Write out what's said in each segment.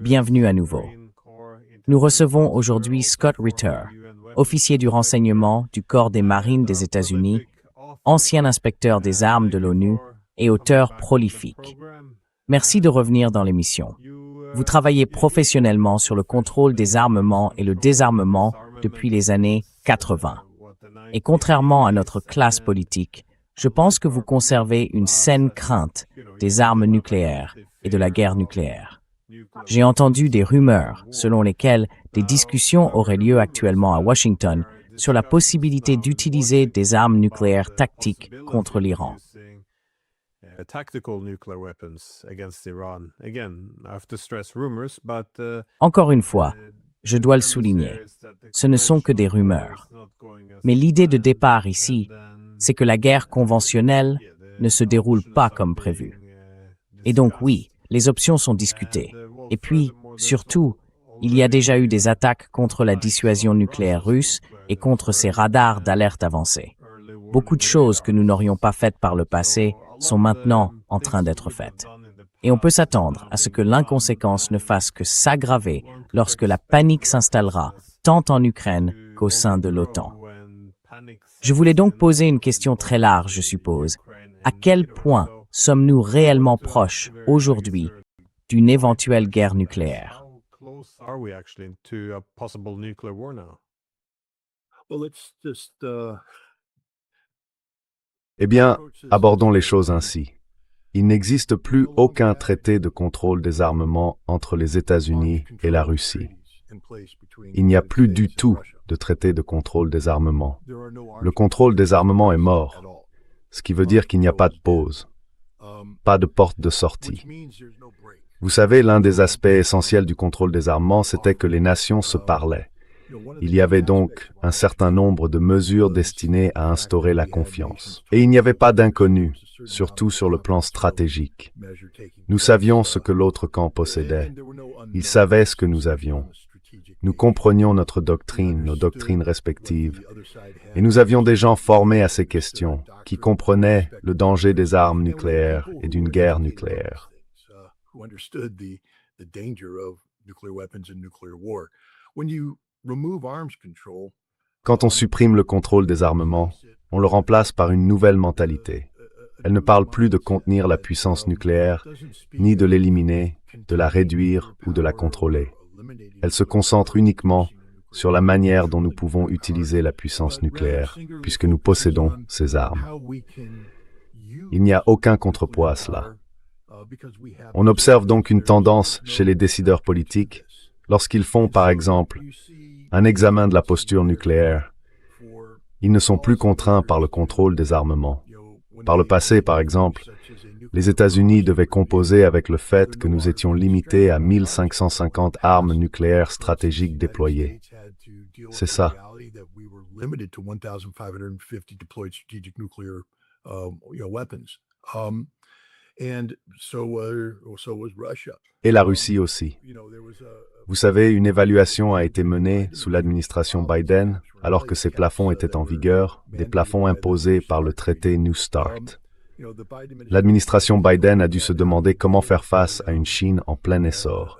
Bienvenue à nouveau. Nous recevons aujourd'hui Scott Ritter, officier du renseignement du Corps des Marines des États-Unis, ancien inspecteur des armes de l'ONU et auteur prolifique. Merci de revenir dans l'émission. Vous travaillez professionnellement sur le contrôle des armements et le désarmement depuis les années 80. Et contrairement à notre classe politique, je pense que vous conservez une saine crainte des armes nucléaires et de la guerre nucléaire. J'ai entendu des rumeurs selon lesquelles des discussions auraient lieu actuellement à Washington sur la possibilité d'utiliser des armes nucléaires tactiques contre l'Iran. Encore une fois, je dois le souligner, ce ne sont que des rumeurs. Mais l'idée de départ ici, c'est que la guerre conventionnelle ne se déroule pas comme prévu. Et donc oui, les options sont discutées. Et puis, surtout, il y a déjà eu des attaques contre la dissuasion nucléaire russe et contre ses radars d'alerte avancés. Beaucoup de choses que nous n'aurions pas faites par le passé sont maintenant en train d'être faites. Et on peut s'attendre à ce que l'inconséquence ne fasse que s'aggraver lorsque la panique s'installera tant en Ukraine qu'au sein de l'OTAN. Je voulais donc poser une question très large, je suppose. À quel point sommes-nous réellement proches, aujourd'hui, d'une éventuelle guerre nucléaire? Eh bien, abordons les choses ainsi. Il n'existe plus aucun traité de contrôle des armements entre les États-Unis et la Russie. Il n'y a plus du tout de traité de contrôle des armements. Le contrôle des armements est mort, ce qui veut dire qu'il n'y a pas de pause, pas de porte de sortie. Vous savez, l'un des aspects essentiels du contrôle des armements, c'était que les nations se parlaient. Il y avait donc un certain nombre de mesures destinées à instaurer la confiance. Et il n'y avait pas d'inconnus, surtout sur le plan stratégique. Nous savions ce que l'autre camp possédait. Ils savaient ce que nous avions. Nous comprenions notre doctrine, nos doctrines respectives. Et nous avions des gens formés à ces questions, qui comprenaient le danger des armes nucléaires et d'une guerre nucléaire. Quand on supprime le contrôle des armements, on le remplace par une nouvelle mentalité. Elle ne parle plus de contenir la puissance nucléaire, ni de l'éliminer, de la réduire ou de la contrôler. Elle se concentre uniquement sur la manière dont nous pouvons utiliser la puissance nucléaire, puisque nous possédons ces armes. Il n'y a aucun contrepoids à cela. On observe donc une tendance chez les décideurs politiques lorsqu'ils font, par exemple, un examen de la posture nucléaire. Ils ne sont plus contraints par le contrôle des armements. Par le passé, par exemple, les États-Unis devaient composer avec le fait que nous étions limités à 1550 armes nucléaires stratégiques déployées. C'est ça. Et la Russie aussi. Vous savez, une évaluation a été menée sous l'administration Biden, alors que ces plafonds étaient en vigueur, des plafonds imposés par le traité New START. L'administration Biden a dû se demander comment faire face à une Chine en plein essor.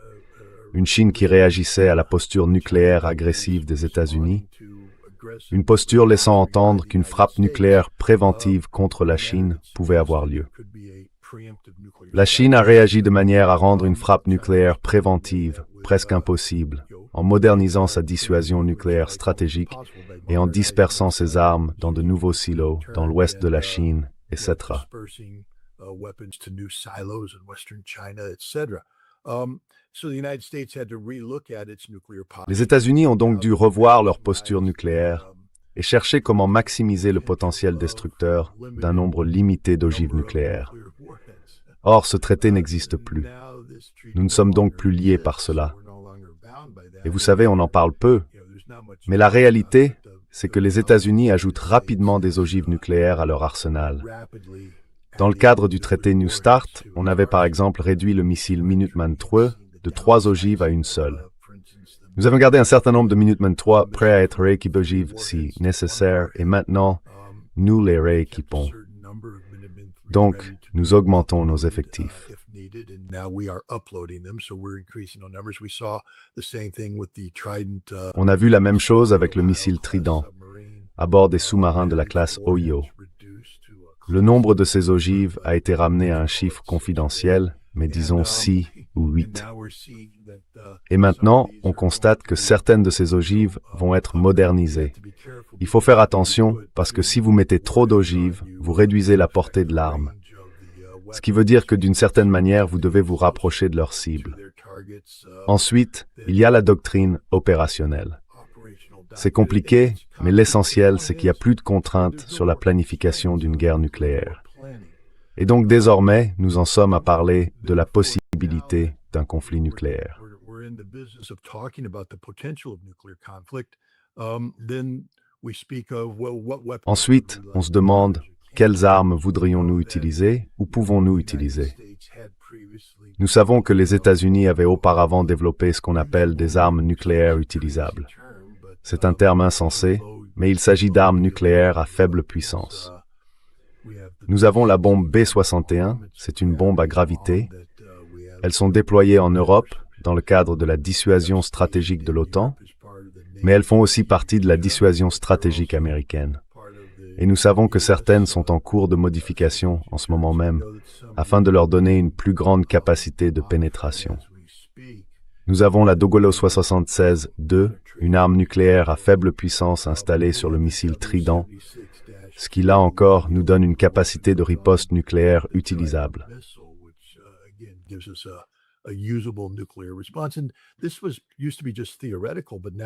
Une Chine qui réagissait à la posture nucléaire agressive des États-Unis. Une posture laissant entendre qu'une frappe nucléaire préventive contre la Chine pouvait avoir lieu. La Chine a réagi de manière à rendre une frappe nucléaire préventive presque impossible, en modernisant sa dissuasion nucléaire stratégique et en dispersant ses armes dans de nouveaux silos dans l'ouest de la Chine, etc. Les États-Unis ont donc dû revoir leur posture nucléaire et chercher comment maximiser le potentiel destructeur d'un nombre limité d'ogives nucléaires. Or, ce traité n'existe plus. Nous ne sommes donc plus liés par cela. Et vous savez, on en parle peu, mais la réalité, c'est que les États-Unis ajoutent rapidement des ogives nucléaires à leur arsenal. Dans le cadre du traité New START, on avait par exemple réduit le missile Minuteman III de 3 ogives à une seule. Nous avons gardé un certain nombre de Minuteman III prêts à être rééquipés d'ogives si nécessaire, et maintenant, nous les rééquipons. Donc, nous augmentons nos effectifs. On a vu la même chose avec le missile Trident, à bord des sous-marins de la classe Ohio. Le nombre de ces ogives a été ramené à un chiffre confidentiel, mais disons 6 ou 8. Et maintenant, on constate que certaines de ces ogives vont être modernisées. Il faut faire attention parce que si vous mettez trop d'ogives, vous réduisez la portée de l'arme. Ce qui veut dire que d'une certaine manière, vous devez vous rapprocher de leur cible. Ensuite, il y a la doctrine opérationnelle. C'est compliqué, mais l'essentiel, c'est qu'il n'y a plus de contraintes sur la planification d'une guerre nucléaire. Et donc désormais, nous en sommes à parler de la possibilité d'un conflit nucléaire. Ensuite, on se demande, quelles armes voudrions-nous utiliser ou pouvons-nous utiliser? Nous savons que les États-Unis avaient auparavant développé ce qu'on appelle des armes nucléaires utilisables. C'est un terme insensé, mais il s'agit d'armes nucléaires à faible puissance. Nous avons la bombe B-61, c'est une bombe à gravité. Elles sont déployées en Europe dans le cadre de la dissuasion stratégique de l'OTAN, mais elles font aussi partie de la dissuasion stratégique américaine. Et nous savons que certaines sont en cours de modification en ce moment même, afin de leur donner une plus grande capacité de pénétration. Nous avons la Dogolo 76-2, une arme nucléaire à faible puissance installée sur le missile Trident, ce qui là encore nous donne une capacité de riposte nucléaire utilisable.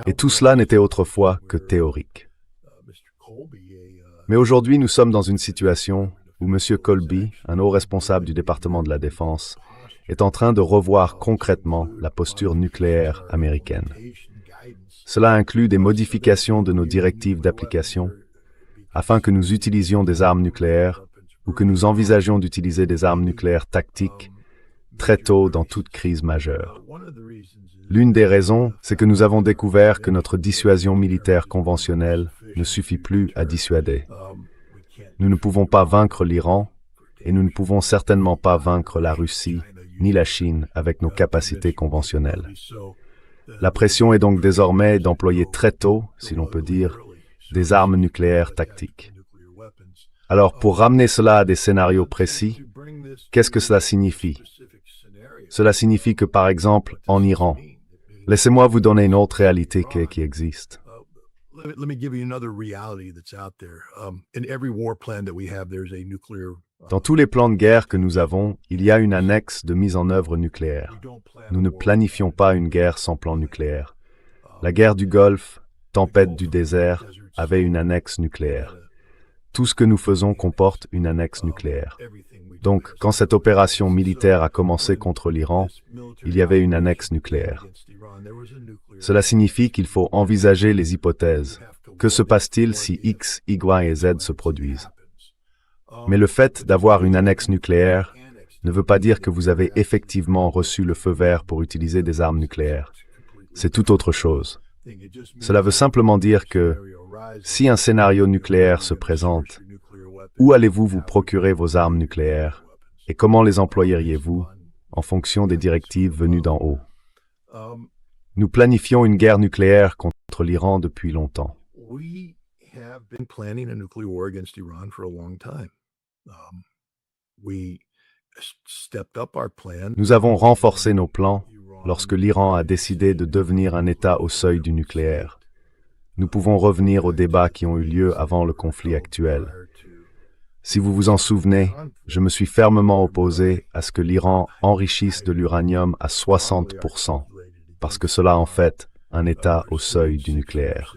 Et tout cela n'était autrefois que théorique. Mais aujourd'hui, nous sommes dans une situation où M. Colby, un haut responsable du département de la Défense, est en train de revoir concrètement la posture nucléaire américaine. Cela inclut des modifications de nos directives d'application afin que nous utilisions des armes nucléaires ou que nous envisagions d'utiliser des armes nucléaires tactiques très tôt dans toute crise majeure. L'une des raisons, c'est que nous avons découvert que notre dissuasion militaire conventionnelle ne suffit plus à dissuader. Nous ne pouvons pas vaincre l'Iran et nous ne pouvons certainement pas vaincre la Russie ni la Chine avec nos capacités conventionnelles. La pression est donc désormais d'employer très tôt, si l'on peut dire, des armes nucléaires tactiques. Alors, pour ramener cela à des scénarios précis, qu'est-ce que cela signifie? Cela signifie que, par exemple, en Iran, laissez-moi vous donner une autre réalité qui existe. Dans tous les plans de guerre que nous avons, il y a une annexe de mise en œuvre nucléaire. Nous ne planifions pas une guerre sans plan nucléaire. La guerre du Golfe, tempête du désert, avait une annexe nucléaire. Tout ce que nous faisons comporte une annexe nucléaire. Donc, quand cette opération militaire a commencé contre l'Iran, il y avait une annexe nucléaire. Cela signifie qu'il faut envisager les hypothèses. Que se passe-t-il si X, Y et Z se produisent? Mais le fait d'avoir une annexe nucléaire ne veut pas dire que vous avez effectivement reçu le feu vert pour utiliser des armes nucléaires. C'est tout autre chose. Cela veut simplement dire que, si un scénario nucléaire se présente, où allez-vous vous procurer vos armes nucléaires et comment les employeriez-vous en fonction des directives venues d'en haut? Nous planifions une guerre nucléaire contre l'Iran depuis longtemps. Nous avons renforcé nos plans lorsque l'Iran a décidé de devenir un État au seuil du nucléaire. Nous pouvons revenir aux débats qui ont eu lieu avant le conflit actuel. Si vous vous en souvenez, je me suis fermement opposé à ce que l'Iran enrichisse de l'uranium à 60%, parce que cela en fait un État au seuil du nucléaire.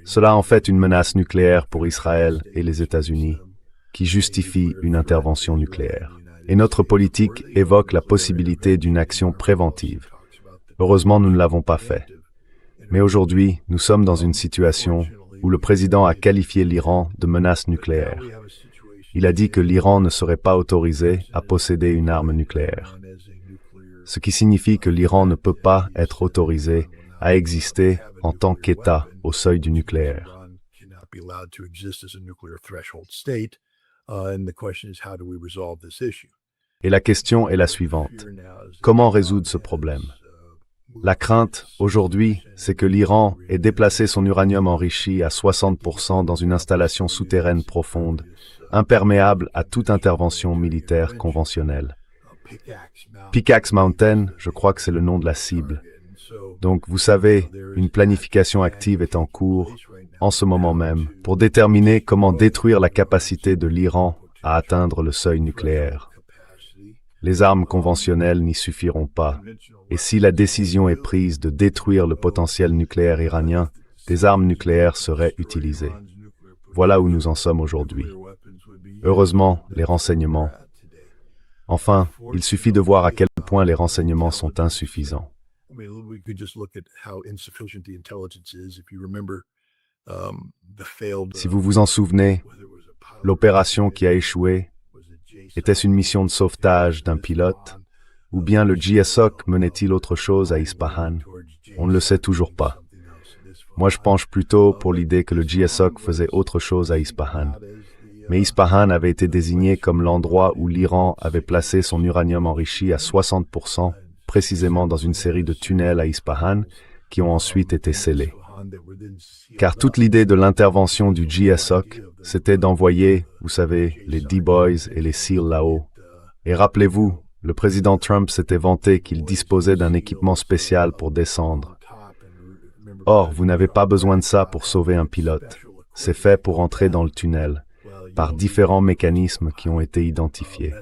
Cela en fait une menace nucléaire pour Israël et les États-Unis, qui justifie une intervention nucléaire. Et notre politique évoque la possibilité d'une action préventive. Heureusement, nous ne l'avons pas fait. Mais aujourd'hui, nous sommes dans une situation où le président a qualifié l'Iran de menace nucléaire. Il a dit que l'Iran ne serait pas autorisé à posséder une arme nucléaire. Ce qui signifie que l'Iran ne peut pas être autorisé à exister en tant qu'État au seuil du nucléaire. Et la question est la suivante. Comment résoudre ce problème? La crainte, aujourd'hui, c'est que l'Iran ait déplacé son uranium enrichi à 60% dans une installation souterraine profonde, imperméable à toute intervention militaire conventionnelle. Pickaxe Mountain, je crois que c'est le nom de la cible. Donc, vous savez, une planification active est en cours, en ce moment même, pour déterminer comment détruire la capacité de l'Iran à atteindre le seuil nucléaire. Les armes conventionnelles n'y suffiront pas, et si la décision est prise de détruire le potentiel nucléaire iranien, des armes nucléaires seraient utilisées. Voilà où nous en sommes aujourd'hui. Heureusement, les renseignements. Enfin, il suffit de voir à quel point les renseignements sont insuffisants. Si vous vous en souvenez, l'opération qui a échoué, était-ce une mission de sauvetage d'un pilote? Ou bien le GSOC menait-il autre chose à Ispahan? On ne le sait toujours pas. Moi, je penche plutôt pour l'idée que le GSOC faisait autre chose à Ispahan. Mais Ispahan avait été désigné comme l'endroit où l'Iran avait placé son uranium enrichi à 60%, précisément dans une série de tunnels à Ispahan, qui ont ensuite été scellés. Car toute l'idée de l'intervention du GSOC, c'était d'envoyer, vous savez, les D-Boys et les SEAL là-haut. Et rappelez-vous, le président Trump s'était vanté qu'il disposait d'un équipement spécial pour descendre. Or, vous n'avez pas besoin de ça pour sauver un pilote. C'est fait pour entrer dans le tunnel, par différents mécanismes qui ont été identifiés.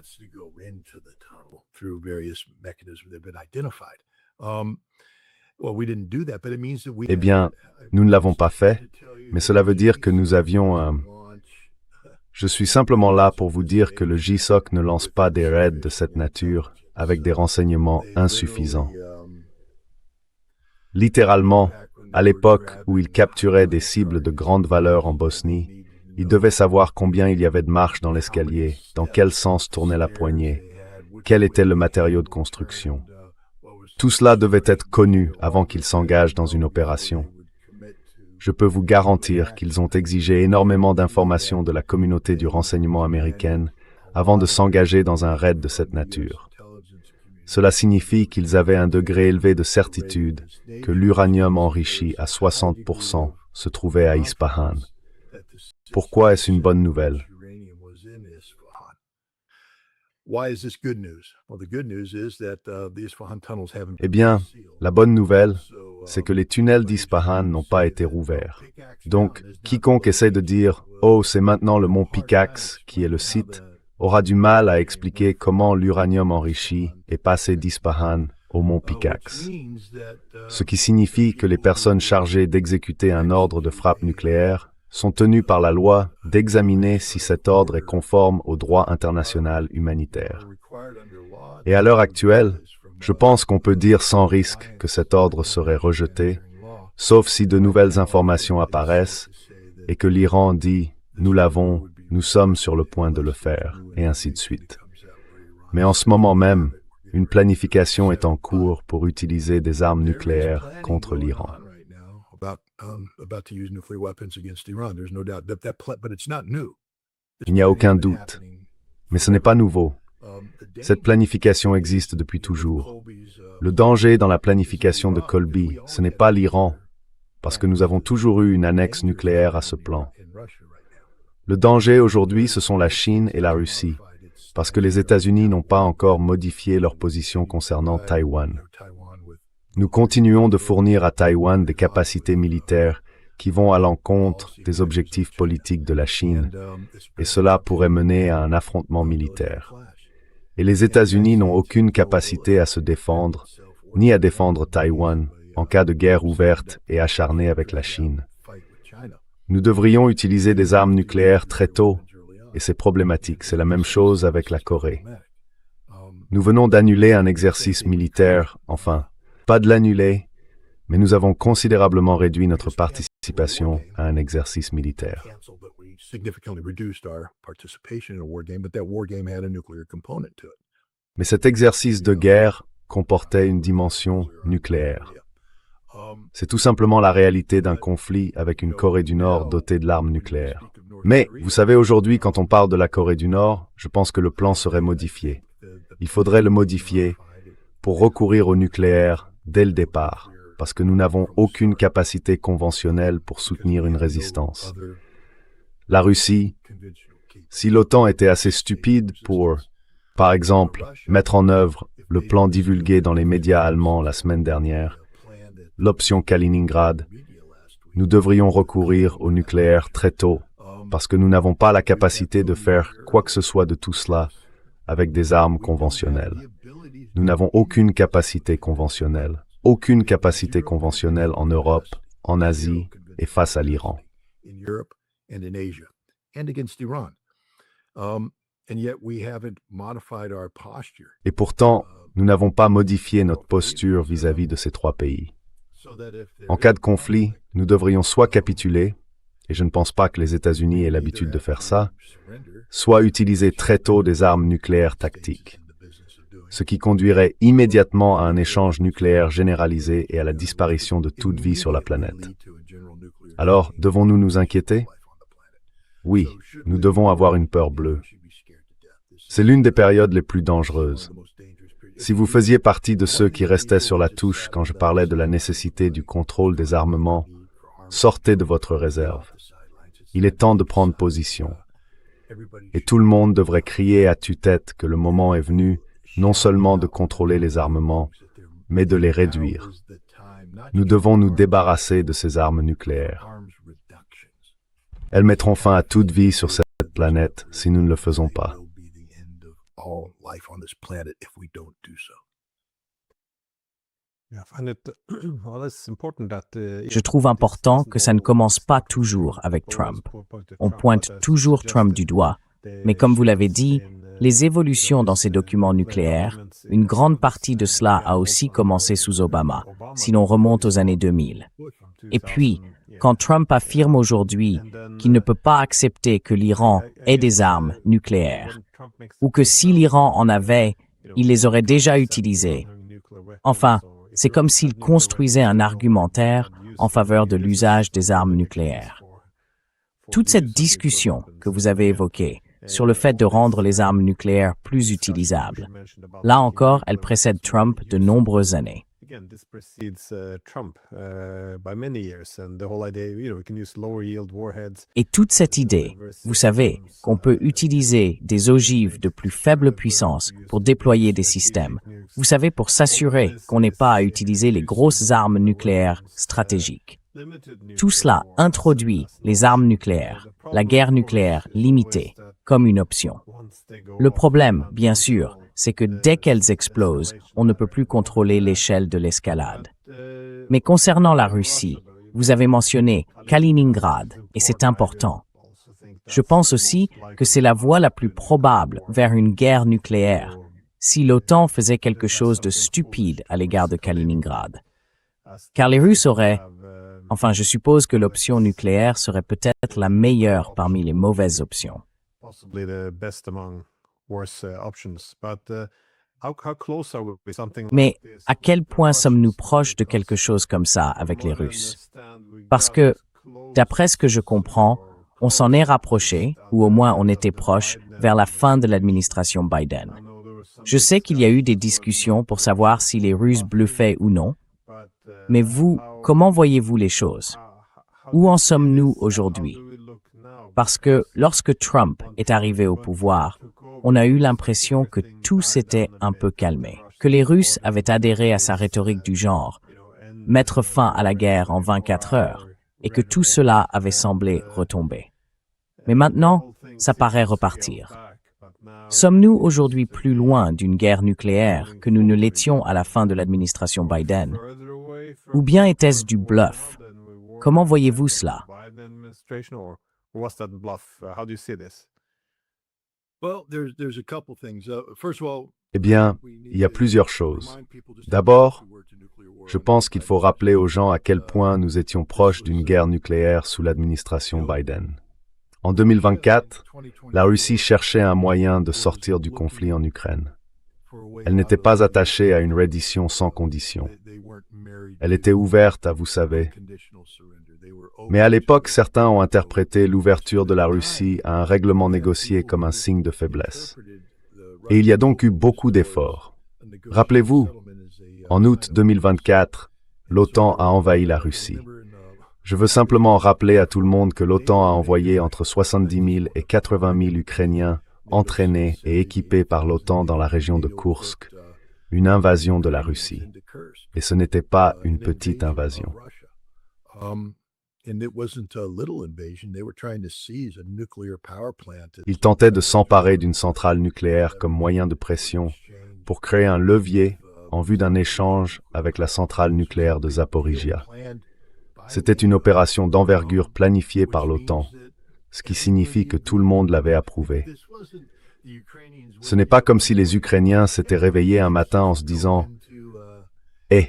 Eh bien, nous ne l'avons pas fait, mais cela veut dire que nous avions un... Je suis simplement là pour vous dire que le GSOC ne lance pas des raids de cette nature avec des renseignements insuffisants. Littéralement, à l'époque où il capturait des cibles de grande valeur en Bosnie, il devait savoir combien il y avait de marches dans l'escalier, dans quel sens tournait la poignée, quel était le matériau de construction. Tout cela devait être connu avant qu'ils s'engagent dans une opération. Je peux vous garantir qu'ils ont exigé énormément d'informations de la communauté du renseignement américaine avant de s'engager dans un raid de cette nature. Cela signifie qu'ils avaient un degré élevé de certitude que l'uranium enrichi à 60% se trouvait à Ispahan. Pourquoi est-ce une bonne nouvelle? Eh bien, la bonne nouvelle, c'est que les tunnels d'Ispahan n'ont pas été rouverts. Donc, quiconque essaie de dire « Oh, c'est maintenant le mont Pickaxe qui est le site », aura du mal à expliquer comment l'uranium enrichi est passé d'Ispahan au mont Pickaxe. Ce qui signifie que les personnes chargées d'exécuter un ordre de frappe nucléaire sont tenus par la loi d'examiner si cet ordre est conforme au droit international humanitaire. Et à l'heure actuelle, je pense qu'on peut dire sans risque que cet ordre serait rejeté, sauf si de nouvelles informations apparaissent et que l'Iran dit « nous l'avons, nous sommes sur le point de le faire », et ainsi de suite. Mais en ce moment même, une planification est en cours pour utiliser des armes nucléaires contre l'Iran. Il n'y a aucun doute, mais ce n'est pas nouveau. Cette planification existe depuis toujours. Le danger dans la planification de Colby, ce n'est pas l'Iran, parce que nous avons toujours eu une annexe nucléaire à ce plan. Le danger aujourd'hui, ce sont la Chine et la Russie, parce que les États-Unis n'ont pas encore modifié leur position concernant Taïwan. Nous continuons de fournir à Taïwan des capacités militaires qui vont à l'encontre des objectifs politiques de la Chine, et cela pourrait mener à un affrontement militaire. Et les États-Unis n'ont aucune capacité à se défendre, ni à défendre Taïwan, en cas de guerre ouverte et acharnée avec la Chine. Nous devrions utiliser des armes nucléaires très tôt, et c'est problématique. C'est la même chose avec la Corée. Nous venons d'annuler un exercice militaire, enfin, pas de l'annuler, mais nous avons considérablement réduit notre participation à un exercice militaire. Mais cet exercice de guerre comportait une dimension nucléaire. C'est tout simplement la réalité d'un conflit avec une Corée du Nord dotée de l'arme nucléaire. Mais, vous savez, aujourd'hui, quand on parle de la Corée du Nord, je pense que le plan serait modifié. Il faudrait le modifier pour recourir au nucléaire dès le départ, parce que nous n'avons aucune capacité conventionnelle pour soutenir une résistance. La Russie, si l'OTAN était assez stupide pour, par exemple, mettre en œuvre le plan divulgué dans les médias allemands la semaine dernière, l'option Kaliningrad, nous devrions recourir au nucléaire très tôt, parce que nous n'avons pas la capacité de faire quoi que ce soit de tout cela avec des armes conventionnelles. Nous n'avons aucune capacité conventionnelle en Europe, en Asie et face à l'Iran. Et pourtant, nous n'avons pas modifié notre posture vis-à-vis de ces trois pays. En cas de conflit, nous devrions soit capituler, et je ne pense pas que les États-Unis aient l'habitude de faire ça, soit utiliser très tôt des armes nucléaires tactiques, ce qui conduirait immédiatement à un échange nucléaire généralisé et à la disparition de toute vie sur la planète. Alors, devons-nous nous inquiéter? Oui, nous devons avoir une peur bleue. C'est l'une des périodes les plus dangereuses. Si vous faisiez partie de ceux qui restaient sur la touche quand je parlais de la nécessité du contrôle des armements, sortez de votre réserve. Il est temps de prendre position. Et tout le monde devrait crier à tue-tête que le moment est venu non seulement de contrôler les armements, mais de les réduire. Nous devons nous débarrasser de ces armes nucléaires. Elles mettront fin à toute vie sur cette planète si nous ne le faisons pas. Je trouve important que ça ne commence pas toujours avec Trump. On pointe toujours Trump du doigt, mais comme vous l'avez dit, les évolutions dans ces documents nucléaires, une grande partie de cela a aussi commencé sous Obama, si l'on remonte aux années 2000. Et puis, quand Trump affirme aujourd'hui qu'il ne peut pas accepter que l'Iran ait des armes nucléaires, ou que si l'Iran en avait, il les aurait déjà utilisées. Enfin, c'est comme s'il construisait un argumentaire en faveur de l'usage des armes nucléaires. Toute cette discussion que vous avez évoquée sur le fait de rendre les armes nucléaires plus utilisables, là encore, elle précède Trump de nombreuses années. Et toute cette idée, vous savez, qu'on peut utiliser des ogives de plus faible puissance pour déployer des systèmes, vous savez, pour s'assurer qu'on n'ait pas à utiliser les grosses armes nucléaires stratégiques. Tout cela introduit les armes nucléaires, la guerre nucléaire limitée, comme une option. Le problème, bien sûr, c'est que dès qu'elles explosent, on ne peut plus contrôler l'échelle de l'escalade. Mais concernant la Russie, vous avez mentionné Kaliningrad, et c'est important. Je pense aussi que c'est la voie la plus probable vers une guerre nucléaire, si l'OTAN faisait quelque chose de stupide à l'égard de Kaliningrad. Car les Russes auraient... Enfin, je suppose que l'option nucléaire serait peut-être la meilleure parmi les mauvaises options. Mais à quel point sommes-nous proches de quelque chose comme ça avec les Russes? Parce que, d'après ce que je comprends, on s'en est rapproché, ou au moins on était proche, vers la fin de l'administration Biden. Je sais qu'il y a eu des discussions pour savoir si les Russes bluffaient ou non, mais vous, comment voyez-vous les choses? Où en sommes-nous aujourd'hui? Parce que lorsque Trump est arrivé au pouvoir, on a eu l'impression que tout s'était un peu calmé, que les Russes avaient adhéré à sa rhétorique du genre, mettre fin à la guerre en 24 heures, et que tout cela avait semblé retomber. Mais maintenant, ça paraît repartir. Sommes-nous aujourd'hui plus loin d'une guerre nucléaire que nous ne l'étions à la fin de l'administration Biden? Ou bien était-ce du bluff? Comment voyez-vous cela? Eh bien, il y a plusieurs choses. D'abord, je pense qu'il faut rappeler aux gens à quel point nous étions proches d'une guerre nucléaire sous l'administration Biden. En 2024, la Russie cherchait un moyen de sortir du conflit en Ukraine. Elle n'était pas attachée à une reddition sans condition. Elle était ouverte à, vous savez, Mais à l'époque, certains ont interprété l'ouverture de la Russie à un règlement négocié comme un signe de faiblesse. Et il y a donc eu beaucoup d'efforts. Rappelez-vous, en août 2024, l'OTAN a envahi la Russie. Je veux simplement rappeler à tout le monde que l'OTAN a envoyé entre 70 000 et 80 000 Ukrainiens entraînés et équipés par l'OTAN dans la région de Koursk, une invasion de la Russie. Et ce n'était pas une petite invasion. Ils tentaient de s'emparer d'une centrale nucléaire comme moyen de pression pour créer un levier en vue d'un échange avec la centrale nucléaire de Zaporizhia. C'était une opération d'envergure planifiée par l'OTAN, ce qui signifie que tout le monde l'avait approuvé. Ce n'est pas comme si les Ukrainiens s'étaient réveillés un matin en se disant « Eh,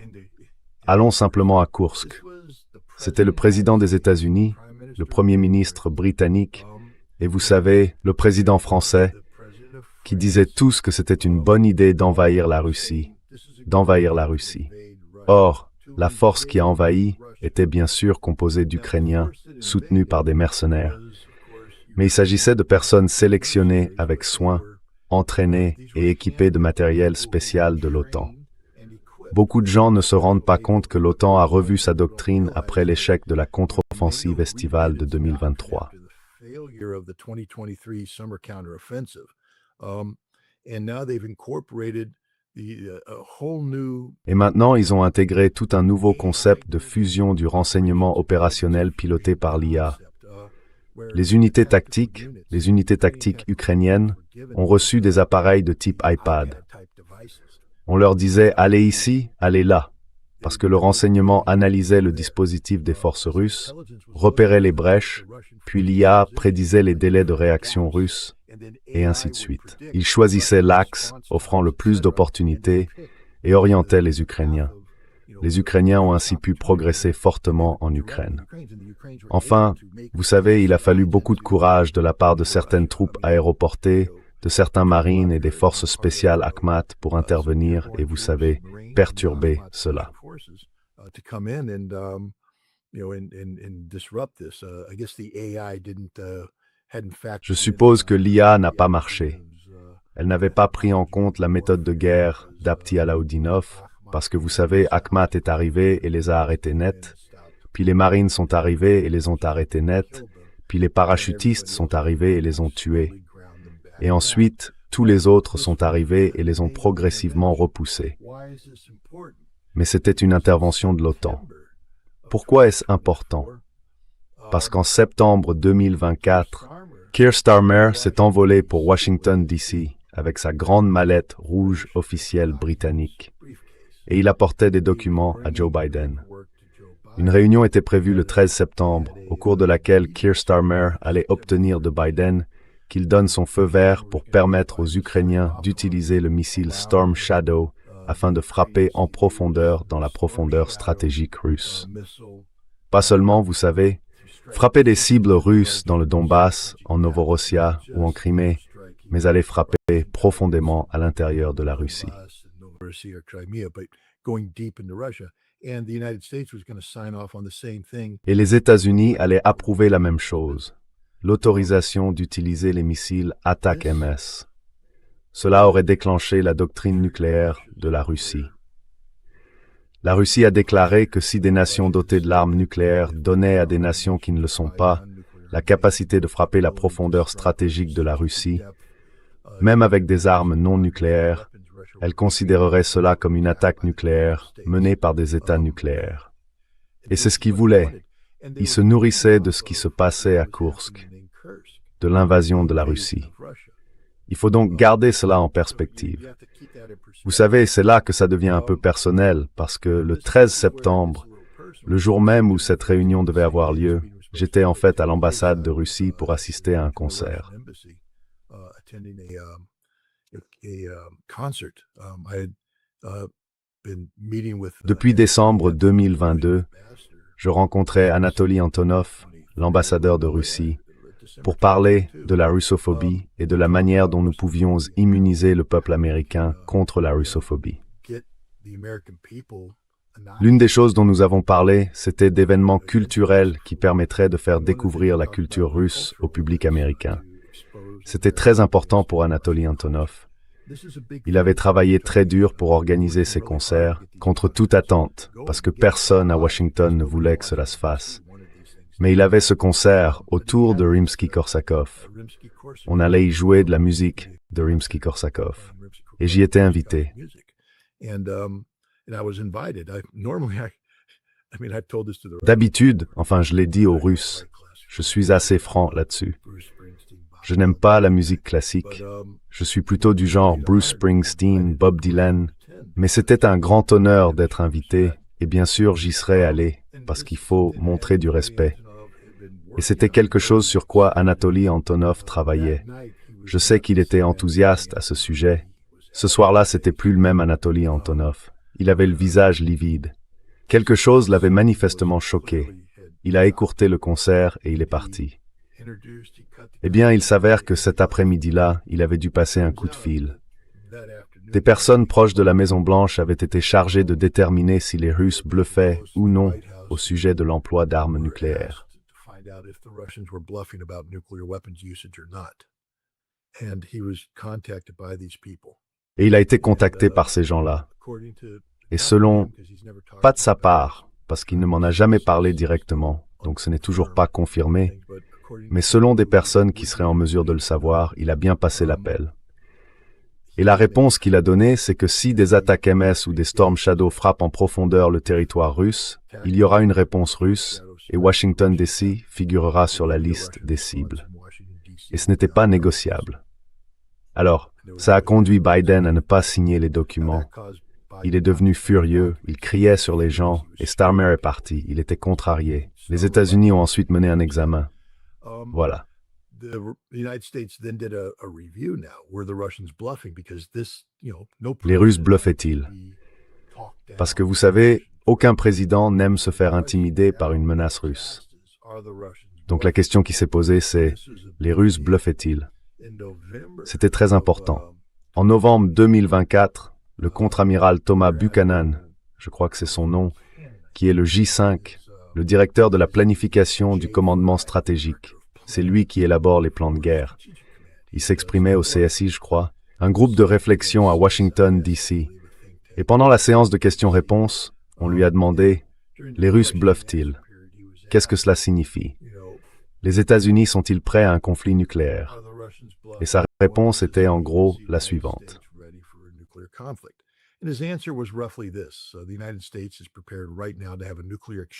allons simplement à Koursk ». C'était le président des États-Unis, le premier ministre britannique, et vous savez, le président français, qui disaient tous que c'était une bonne idée d'envahir la Russie. Or, la force qui a envahi était bien sûr composée d'Ukrainiens, soutenus par des mercenaires. Mais il s'agissait de personnes sélectionnées avec soin, entraînées et équipées de matériel spécial de l'OTAN. Beaucoup de gens ne se rendent pas compte que l'OTAN a revu sa doctrine après l'échec de la contre-offensive estivale de 2023. Et maintenant, ils ont intégré tout un nouveau concept de fusion du renseignement opérationnel piloté par l'IA. Les unités tactiques ukrainiennes ont reçu des appareils de type iPad. On leur disait « allez ici, allez là », parce que le renseignement analysait le dispositif des forces russes, repérait les brèches, puis l'IA prédisait les délais de réaction russes, et ainsi de suite. Il choisissait l'axe offrant le plus d'opportunités et orientait les Ukrainiens. Les Ukrainiens ont ainsi pu progresser fortement en Ukraine. Enfin, vous savez, il a fallu beaucoup de courage de la part de certaines troupes aéroportées, de certains marines et des forces spéciales Akhmat pour intervenir et, vous savez, perturber cela. Je suppose que l'IA n'a pas marché. Elle n'avait pas pris en compte la méthode de guerre d'Abti Alaoudinov, parce que vous savez, Akhmat est arrivé et les a arrêtés net, puis les marines sont arrivés et les ont arrêtés net, puis les parachutistes sont arrivés et les ont tués. Et ensuite, tous les autres sont arrivés et les ont progressivement repoussés. Mais c'était une intervention de l'OTAN. Pourquoi est-ce important? Parce qu'en septembre 2024, Keir Starmer s'est envolé pour Washington, D.C. avec sa grande mallette rouge officielle britannique. Et il apportait des documents à Joe Biden. Une réunion était prévue le 13 septembre, au cours de laquelle Keir Starmer allait obtenir de Biden qu'il donne son feu vert pour permettre aux Ukrainiens d'utiliser le missile Storm Shadow afin de frapper en profondeur dans la profondeur stratégique russe. Pas seulement, vous savez, frapper des cibles russes dans le Donbass, en Novorossiya ou en Crimée, mais aller frapper profondément à l'intérieur de la Russie. Et les États-Unis allaient approuver la même chose, l'autorisation d'utiliser les missiles Attack-MS. Cela aurait déclenché la doctrine nucléaire de la Russie. La Russie a déclaré que si des nations dotées de l'arme nucléaire donnaient à des nations qui ne le sont pas la capacité de frapper la profondeur stratégique de la Russie, même avec des armes non nucléaires, elle considérerait cela comme une attaque nucléaire menée par des États nucléaires. Et c'est ce qu'ils voulaient. Ils se nourrissaient de ce qui se passait à Koursk, de l'invasion de la Russie. Il faut donc garder cela en perspective. Vous savez, c'est là que ça devient un peu personnel, parce que le 13 septembre, le jour même où cette réunion devait avoir lieu, j'étais en fait à l'ambassade de Russie pour assister à un concert. Depuis décembre 2022, je rencontrais Anatoly Antonov, l'ambassadeur de Russie, pour parler de la russophobie et de la manière dont nous pouvions immuniser le peuple américain contre la russophobie. L'une des choses dont nous avons parlé, c'était d'événements culturels qui permettraient de faire découvrir la culture russe au public américain. C'était très important pour Anatoly Antonov. Il avait travaillé très dur pour organiser ces concerts, contre toute attente, parce que personne à Washington ne voulait que cela se fasse. Mais il avait ce concert autour de Rimsky-Korsakov. On allait y jouer de la musique de Rimsky-Korsakov. Et j'y étais invité. D'habitude, enfin je l'ai dit aux Russes, je suis assez franc là-dessus. Je n'aime pas la musique classique. Je suis plutôt du genre Bruce Springsteen, Bob Dylan. Mais c'était un grand honneur d'être invité, et bien sûr j'y serais allé, parce qu'il faut montrer du respect. Et c'était quelque chose sur quoi Anatoly Antonov travaillait. Je sais qu'il était enthousiaste à ce sujet. Ce soir-là, c'était plus le même Anatoly Antonov. Il avait le visage livide. Quelque chose l'avait manifestement choqué. Il a écourté le concert et il est parti. Eh bien, il s'avère que cet après-midi-là, il avait dû passer un coup de fil. Des personnes proches de la Maison-Blanche avaient été chargées de déterminer si les Russes bluffaient ou non au sujet de l'emploi d'armes nucléaires. Et il a été contacté par ces gens-là. Et selon, pas de sa part, parce qu'il ne m'en a jamais parlé directement, donc ce n'est toujours pas confirmé, mais selon des personnes qui seraient en mesure de le savoir, il a bien passé l'appel. Et la réponse qu'il a donnée, c'est que si des attaques MS ou des Storm Shadow frappent en profondeur le territoire russe, il y aura une réponse russe, et Washington DC figurera sur la liste des cibles. Et ce n'était pas négociable. Alors, ça a conduit Biden à ne pas signer les documents. Il est devenu furieux, il criait sur les gens, et Starmer est parti, il était contrarié. Les États-Unis ont ensuite mené un examen. Voilà. Les Russes bluffaient-ils? Parce que vous savez, aucun président n'aime se faire intimider par une menace russe. Donc la question qui s'est posée, c'est, les Russes bluffaient-ils? C'était très important. En novembre 2024, le contre-amiral Thomas Buchanan, je crois que c'est son nom, qui est le J5, le directeur de la planification du commandement stratégique. C'est lui qui élabore les plans de guerre. Il s'exprimait au CSI, je crois, un groupe de réflexion à Washington, D.C. Et pendant la séance de questions-réponses, on lui a demandé « Les Russes bluffent-ils? Qu'est-ce que cela signifie? Les États-Unis sont-ils prêts à un conflit nucléaire ?» Et sa réponse était en gros la suivante.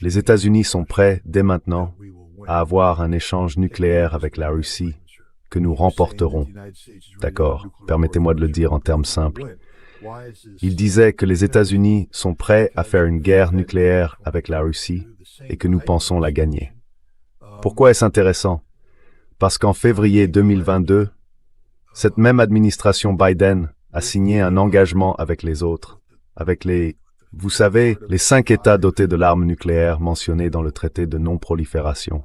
Les États-Unis sont prêts, dès maintenant, à avoir un échange nucléaire avec la Russie que nous remporterons. D'accord, permettez-moi de le dire en termes simples. Il disait que les États-Unis sont prêts à faire une guerre nucléaire avec la Russie et que nous pensons la gagner. Pourquoi est-ce intéressant? Parce qu'en février 2022, cette même administration Biden a signé un engagement avec les autres, avec vous savez, les 5 États dotés de l'arme nucléaire mentionnés dans le traité de non-prolifération.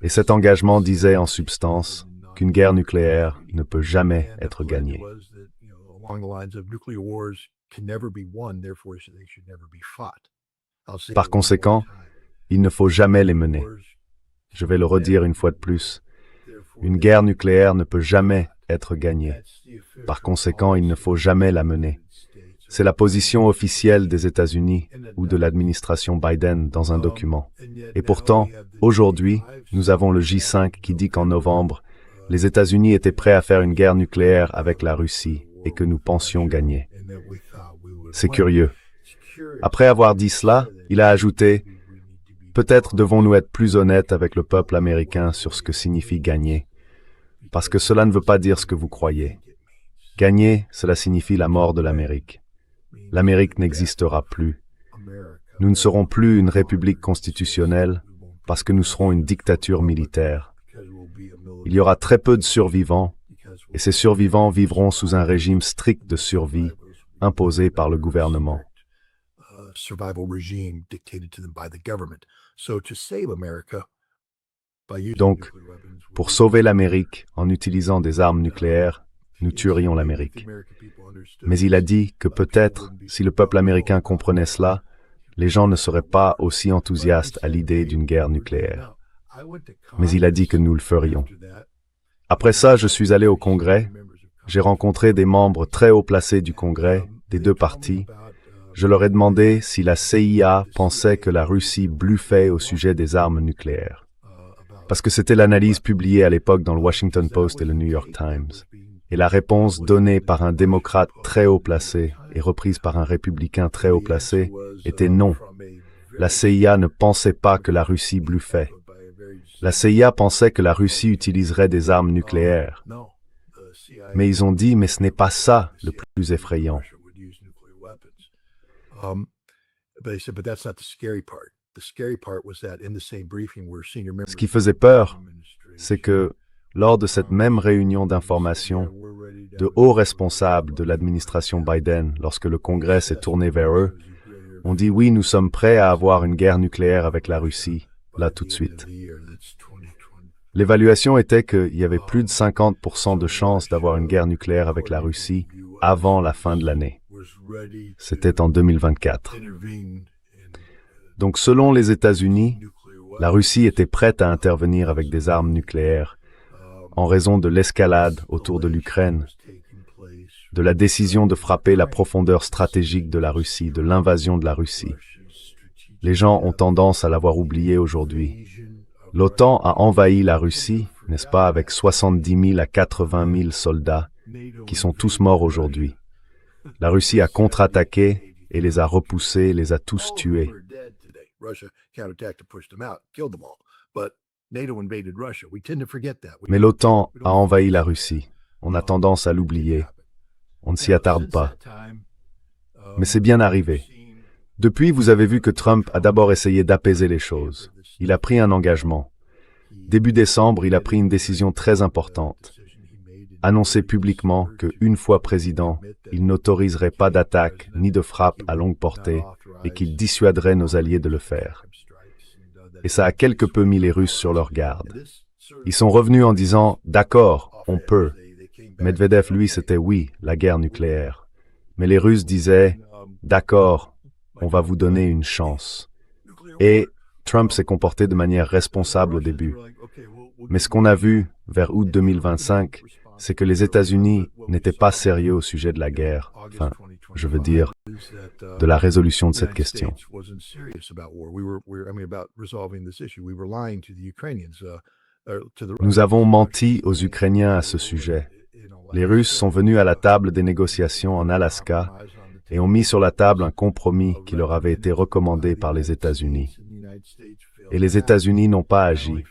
Et cet engagement disait en substance qu'une guerre nucléaire ne peut jamais être gagnée. Par conséquent, il ne faut jamais les mener. Je vais le redire une fois de plus. Une guerre nucléaire ne peut jamais être gagnée. Par conséquent, il ne faut jamais la mener. C'est la position officielle des États-Unis ou de l'administration Biden dans un document. Et pourtant, aujourd'hui, nous avons le J5 qui dit qu'en novembre, les États-Unis étaient prêts à faire une guerre nucléaire avec la Russie et que nous pensions gagner. C'est curieux. Après avoir dit cela, il a ajouté « Peut-être devons-nous être plus honnêtes avec le peuple américain sur ce que signifie gagner, parce que cela ne veut pas dire ce que vous croyez. Gagner, cela signifie la mort de l'Amérique. L'Amérique n'existera plus. Nous ne serons plus une république constitutionnelle parce que nous serons une dictature militaire. Il y aura très peu de survivants, et ces survivants vivront sous un régime strict de survie imposé par le gouvernement. » Donc, pour sauver l'Amérique en utilisant des armes nucléaires, nous tuerions l'Amérique. Mais il a dit que peut-être, si le peuple américain comprenait cela, les gens ne seraient pas aussi enthousiastes à l'idée d'une guerre nucléaire. Mais il a dit que nous le ferions. Après ça, je suis allé au Congrès. J'ai rencontré des membres très haut placés du Congrès, des deux partis. Je leur ai demandé si la CIA pensait que la Russie bluffait au sujet des armes nucléaires. Parce que c'était l'analyse publiée à l'époque dans le Washington Post et le New York Times. Et la réponse donnée par un démocrate très haut placé et reprise par un républicain très haut placé était non. La CIA ne pensait pas que la Russie bluffait. La CIA pensait que la Russie utiliserait des armes nucléaires. Mais ils ont dit, mais ce n'est pas ça le plus effrayant. Ce qui faisait peur, c'est que, lors de cette même réunion d'information, de hauts responsables de l'administration Biden, lorsque le Congrès s'est tourné vers eux, ont dit oui, nous sommes prêts à avoir une guerre nucléaire avec la Russie, là tout de suite. L'évaluation était qu'il y avait plus de 50% de chances d'avoir une guerre nucléaire avec la Russie avant la fin de l'année. C'était en 2024. Donc selon les États-Unis, la Russie était prête à intervenir avec des armes nucléaires en raison de l'escalade autour de l'Ukraine, de la décision de frapper la profondeur stratégique de la Russie, de l'invasion de la Russie. Les gens ont tendance à l'avoir oublié aujourd'hui. L'OTAN a envahi la Russie, n'est-ce pas, avec 70 000 à 80 000 soldats, qui sont tous morts aujourd'hui. La Russie a contre-attaqué et les a repoussés, les a tous tués. Mais l'OTAN a envahi la Russie. On a tendance à l'oublier. On ne s'y attarde pas. Mais c'est bien arrivé. Depuis, vous avez vu que Trump a d'abord essayé d'apaiser les choses. Il a pris un engagement. Début décembre, il a pris une décision très importante. Annoncer publiquement qu'une fois président, il n'autoriserait pas d'attaque ni de frappe à longue portée et qu'il dissuaderait nos alliés de le faire. Et ça a quelque peu mis les Russes sur leur garde. Ils sont revenus en disant « D'accord, on peut ». Medvedev, lui, c'était oui, la guerre nucléaire. Mais les Russes disaient « D'accord, on va vous donner une chance ». Et Trump s'est comporté de manière responsable au début. Mais ce qu'on a vu vers août 2025, c'est que les États-Unis n'étaient pas sérieux au sujet de la guerre, enfin, je veux dire, de la résolution de cette question. Nous avons menti aux Ukrainiens à ce sujet. Les Russes sont venus à la table des négociations en Alaska et ont mis sur la table un compromis qui leur avait été recommandé par les États-Unis. Et les États-Unis n'ont pas agi.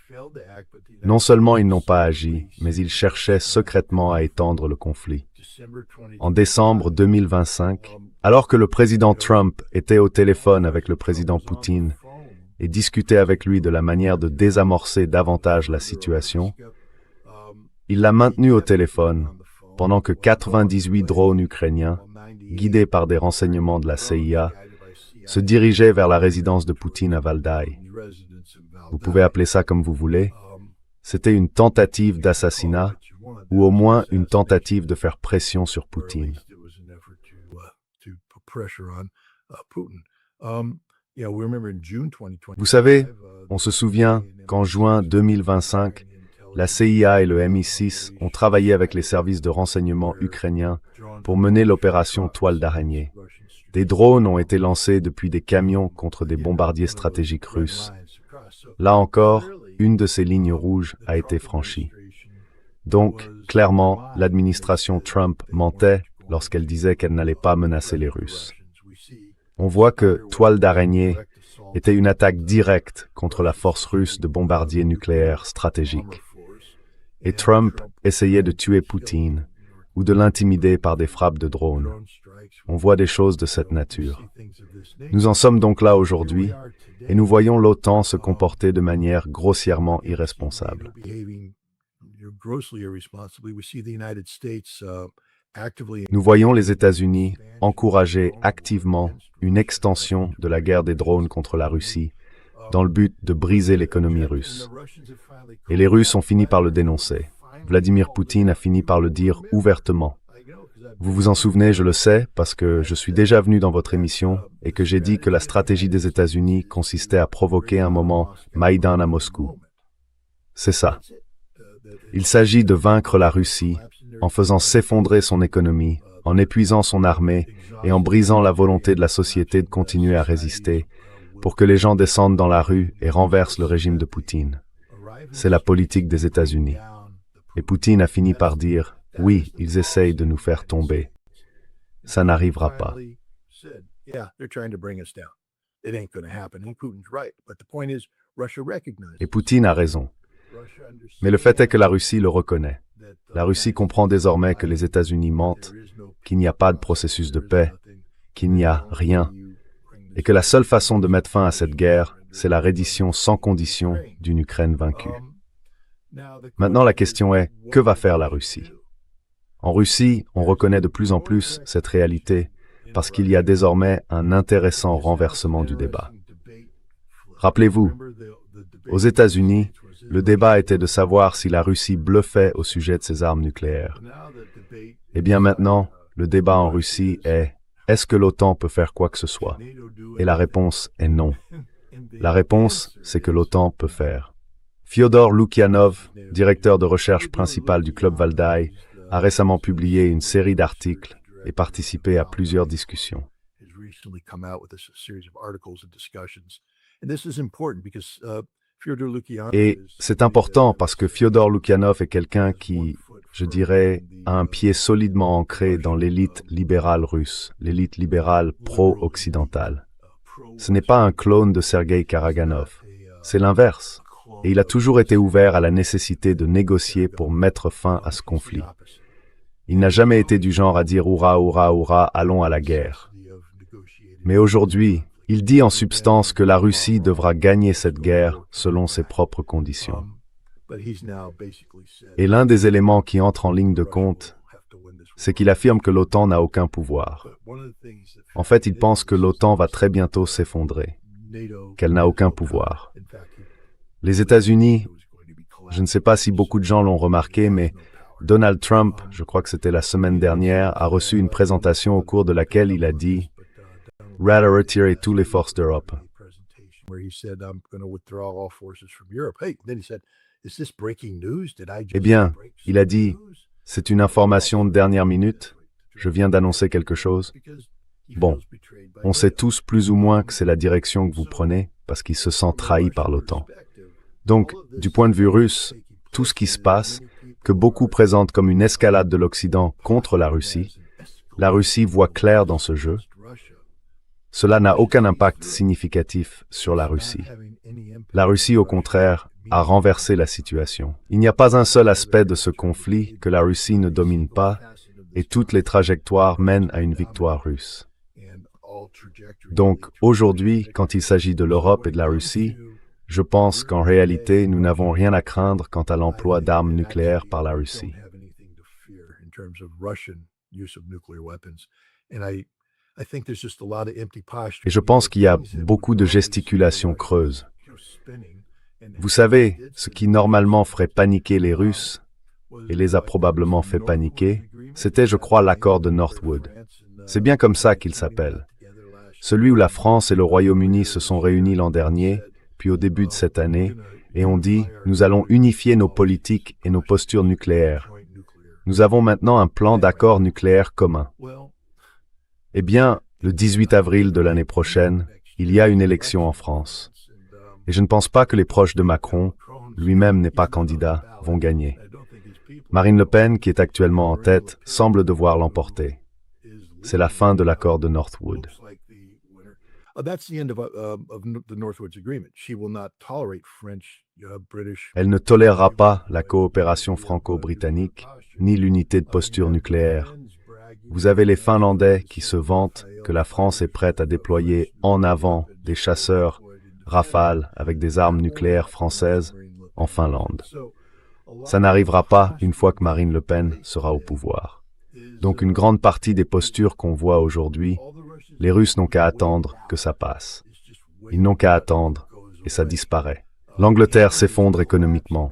Non seulement ils n'ont pas agi, mais ils cherchaient secrètement à étendre le conflit. En décembre 2025, alors que le président Trump était au téléphone avec le président Poutine et discutait avec lui de la manière de désamorcer davantage la situation, il l'a maintenu au téléphone pendant que 98 drones ukrainiens, guidés par des renseignements de la CIA, se dirigeaient vers la résidence de Poutine à Valdai. Vous pouvez appeler ça comme vous voulez. C'était une tentative d'assassinat ou au moins une tentative de faire pression sur Poutine. Vous savez, on se souvient qu'en juin 2025, la CIA et le MI6 ont travaillé avec les services de renseignement ukrainiens pour mener l'opération Toile d'araignée. Des drones ont été lancés depuis des camions contre des bombardiers stratégiques russes. Là encore, une de ces lignes rouges a été franchie. Donc, clairement, l'administration Trump mentait lorsqu'elle disait qu'elle n'allait pas menacer les Russes. On voit que Toile d'araignée était une attaque directe contre la force russe de bombardiers nucléaires stratégiques. Et Trump essayait de tuer Poutine ou de l'intimider par des frappes de drones. On voit des choses de cette nature. Nous en sommes donc là aujourd'hui et nous voyons l'OTAN se comporter de manière grossièrement irresponsable. Nous voyons les États-Unis encourager activement une extension de la guerre des drones contre la Russie dans le but de briser l'économie russe. Et les Russes ont fini par le dénoncer. Vladimir Poutine a fini par le dire ouvertement. Vous vous en souvenez, je le sais, parce que je suis déjà venu dans votre émission et que j'ai dit que la stratégie des États-Unis consistait à provoquer un moment Maïdan à Moscou. C'est ça. Il s'agit de vaincre la Russie en faisant s'effondrer son économie, en épuisant son armée et en brisant la volonté de la société de continuer à résister pour que les gens descendent dans la rue et renversent le régime de Poutine. C'est la politique des États-Unis. Et Poutine a fini par dire « Oui, ils essayent de nous faire tomber. Ça n'arrivera pas. » Et Poutine a raison. Mais le fait est que la Russie le reconnaît. La Russie comprend désormais que les États-Unis mentent, qu'il n'y a pas de processus de paix, qu'il n'y a rien, et que la seule façon de mettre fin à cette guerre, c'est la reddition sans condition d'une Ukraine vaincue. Maintenant, la question est, que va faire la Russie? En Russie, on reconnaît de plus en plus cette réalité parce qu'il y a désormais un intéressant renversement du débat. Rappelez-vous, aux États-Unis, le débat était de savoir si la Russie bluffait au sujet de ses armes nucléaires. Eh bien maintenant, le débat en Russie est « Est-ce que l'OTAN peut faire quoi que ce soit ?» Et la réponse est non. La réponse, c'est que l'OTAN peut faire. Fyodor Lukyanov, directeur de recherche principal du Club Valdai, a récemment publié une série d'articles et participé à plusieurs discussions. Et c'est important parce que Fyodor Lukyanov est quelqu'un qui, je dirais, a un pied solidement ancré dans l'élite libérale russe, l'élite libérale pro-occidentale. Ce n'est pas un clone de Sergueï Karaganov, c'est l'inverse. Et il a toujours été ouvert à la nécessité de négocier pour mettre fin à ce conflit. Il n'a jamais été du genre à dire « Hurrah, hurrah, hurrah, allons à la guerre ». Mais aujourd'hui, il dit en substance que la Russie devra gagner cette guerre selon ses propres conditions. Et l'un des éléments qui entre en ligne de compte, c'est qu'il affirme que l'OTAN n'a aucun pouvoir. En fait, il pense que l'OTAN va très bientôt s'effondrer, qu'elle n'a aucun pouvoir. Les États-Unis, je ne sais pas si beaucoup de gens l'ont remarqué, mais Donald Trump, je crois que c'était la semaine dernière, a reçu une présentation au cours de laquelle il a dit « Rather retirer toutes les forces d'Europe ». Eh bien, il a dit « C'est une information de dernière minute, je viens d'annoncer quelque chose ». Bon, on sait tous plus ou moins que c'est la direction que vous prenez parce qu'il se sent trahi par l'OTAN. Donc, du point de vue russe, tout ce qui se passe, que beaucoup présentent comme une escalade de l'Occident contre la Russie voit clair dans ce jeu. Cela n'a aucun impact significatif sur la Russie. La Russie, au contraire, a renversé la situation. Il n'y a pas un seul aspect de ce conflit que la Russie ne domine pas, et toutes les trajectoires mènent à une victoire russe. Donc, aujourd'hui, quand il s'agit de l'Europe et de la Russie, je pense qu'en réalité, nous n'avons rien à craindre quant à l'emploi d'armes nucléaires par la Russie. Et je pense qu'il y a beaucoup de gesticulations creuses. Vous savez, ce qui normalement ferait paniquer les Russes, et les a probablement fait paniquer, c'était, je crois, l'accord de Northwood. C'est bien comme ça qu'il s'appelle. Celui où la France et le Royaume-Uni se sont réunis l'an dernier, puis au début de cette année, et ont dit « Nous allons unifier nos politiques et nos postures nucléaires. Nous avons maintenant un plan d'accord nucléaire commun. » Eh bien, le 18 avril de l'année prochaine, il y a une élection en France. Et je ne pense pas que les proches de Macron, lui-même n'est pas candidat, vont gagner. Marine Le Pen, qui est actuellement en tête, semble devoir l'emporter. C'est la fin de l'accord de Northwood. Elle ne tolérera pas la coopération franco-britannique, ni l'unité de posture nucléaire. Vous avez les Finlandais qui se vantent que la France est prête à déployer en avant des chasseurs Rafale avec des armes nucléaires françaises en Finlande. Ça n'arrivera pas une fois que Marine Le Pen sera au pouvoir. Donc une grande partie des postures qu'on voit aujourd'hui, les Russes n'ont qu'à attendre que ça passe. Ils n'ont qu'à attendre et ça disparaît. L'Angleterre s'effondre économiquement.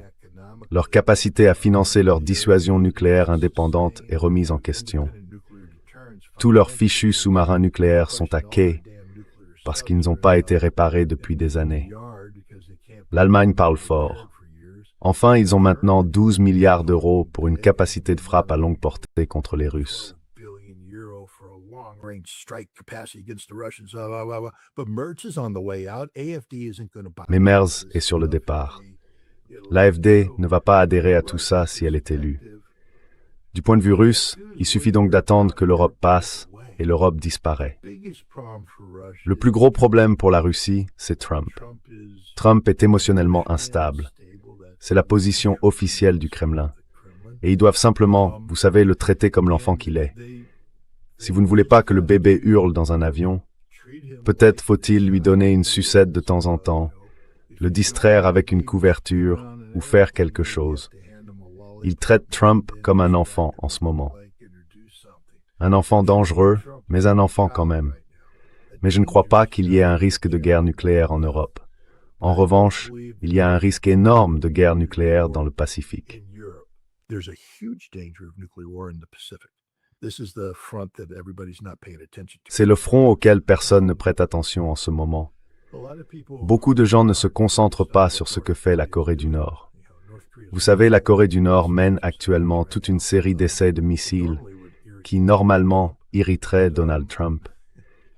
Leur capacité à financer leur dissuasion nucléaire indépendante est remise en question. Tous leurs fichus sous-marins nucléaires sont à quai parce qu'ils n'ont pas été réparés depuis des années. L'Allemagne parle fort. Enfin, ils ont maintenant 12 milliards d'euros pour une capacité de frappe à longue portée contre les Russes. Mais Merz est sur le départ. L'AfD ne va pas adhérer à tout ça si elle est élue. Du point de vue russe, il suffit donc d'attendre que l'Europe passe et l'Europe disparaît. Le plus gros problème pour la Russie, c'est Trump. Trump est émotionnellement instable. C'est la position officielle du Kremlin. Et ils doivent simplement, vous savez, le traiter comme l'enfant qu'il est. Si vous ne voulez pas que le bébé hurle dans un avion, peut-être faut-il lui donner une sucette de temps en temps, le distraire avec une couverture ou faire quelque chose. Ils traitent Trump comme un enfant en ce moment. Un enfant dangereux, mais un enfant quand même. Mais je ne crois pas qu'il y ait un risque de guerre nucléaire en Europe. En revanche, il y a un risque énorme de guerre nucléaire dans le Pacifique. C'est le front auquel personne ne prête attention en ce moment. Beaucoup de gens ne se concentrent pas sur ce que fait la Corée du Nord. Vous savez, la Corée du Nord mène actuellement toute une série d'essais de missiles qui, normalement, irriteraient Donald Trump.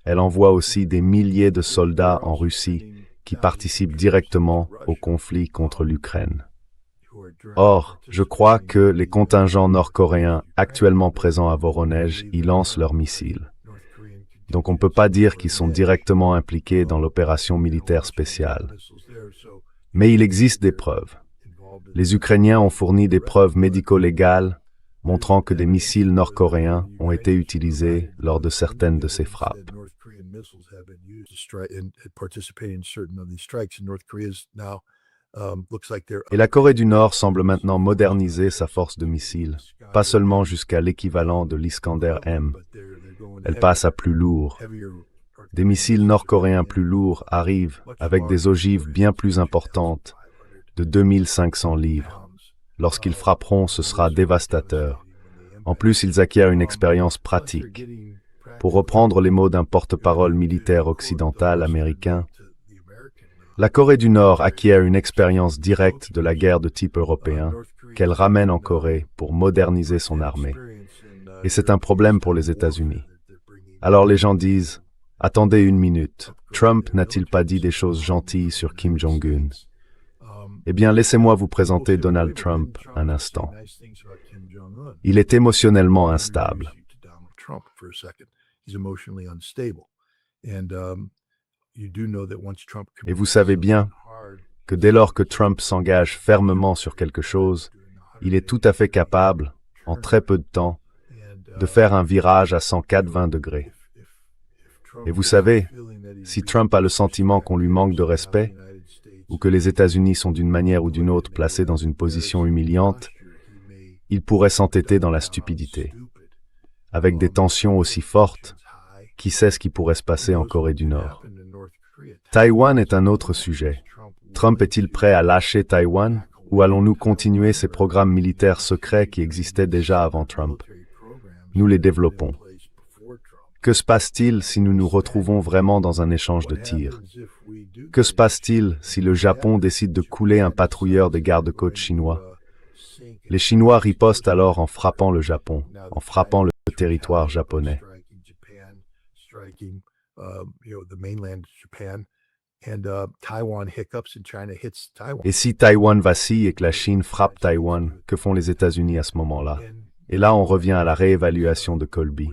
Elle envoie aussi des milliers de soldats en Russie qui participent directement au conflit contre l'Ukraine. Or, je crois que les contingents nord-coréens actuellement présents à Voronezh y lancent leurs missiles. Donc on ne peut pas dire qu'ils sont directement impliqués dans l'opération militaire spéciale. Mais il existe des preuves. Les Ukrainiens ont fourni des preuves médico-légales montrant que des missiles nord-coréens ont été utilisés lors de certaines de ces frappes. Et la Corée du Nord semble maintenant moderniser sa force de missiles, pas seulement jusqu'à l'équivalent de l'Iskander-M. Elle passe à plus lourd. Des missiles nord-coréens plus lourds arrivent avec des ogives bien plus importantes, de 2500 livres. Lorsqu'ils frapperont, ce sera dévastateur. En plus, ils acquièrent une expérience pratique. Pour reprendre les mots d'un porte-parole militaire occidental américain, la Corée du Nord acquiert une expérience directe de la guerre de type européen qu'elle ramène en Corée pour moderniser son armée. Et c'est un problème pour les États-Unis. Alors les gens disent, attendez une minute, Trump n'a-t-il pas dit des choses gentilles sur Kim Jong-un? Eh bien, laissez-moi vous présenter Donald Trump un instant. Il est émotionnellement instable. Et vous savez bien que dès lors que Trump s'engage fermement sur quelque chose, il est tout à fait capable, en très peu de temps, de faire un virage à 180 degrés. Et vous savez, si Trump a le sentiment qu'on lui manque de respect, ou que les États-Unis sont d'une manière ou d'une autre placés dans une position humiliante, il pourrait s'entêter dans la stupidité. Avec des tensions aussi fortes, qui sait ce qui pourrait se passer en Corée du Nord? Taïwan est un autre sujet. Trump est-il prêt à lâcher Taïwan, ou allons-nous continuer ces programmes militaires secrets qui existaient déjà avant Trump? Nous les développons. Que se passe-t-il si nous nous retrouvons vraiment dans un échange de tirs? Que se passe-t-il si le Japon décide de couler un patrouilleur des gardes-côtes chinois? Les Chinois ripostent alors en frappant le Japon, en frappant le territoire japonais. Et si Taïwan vacille et que la Chine frappe Taïwan, que font les États-Unis à ce moment-là? Et là, on revient à la réévaluation de Colby.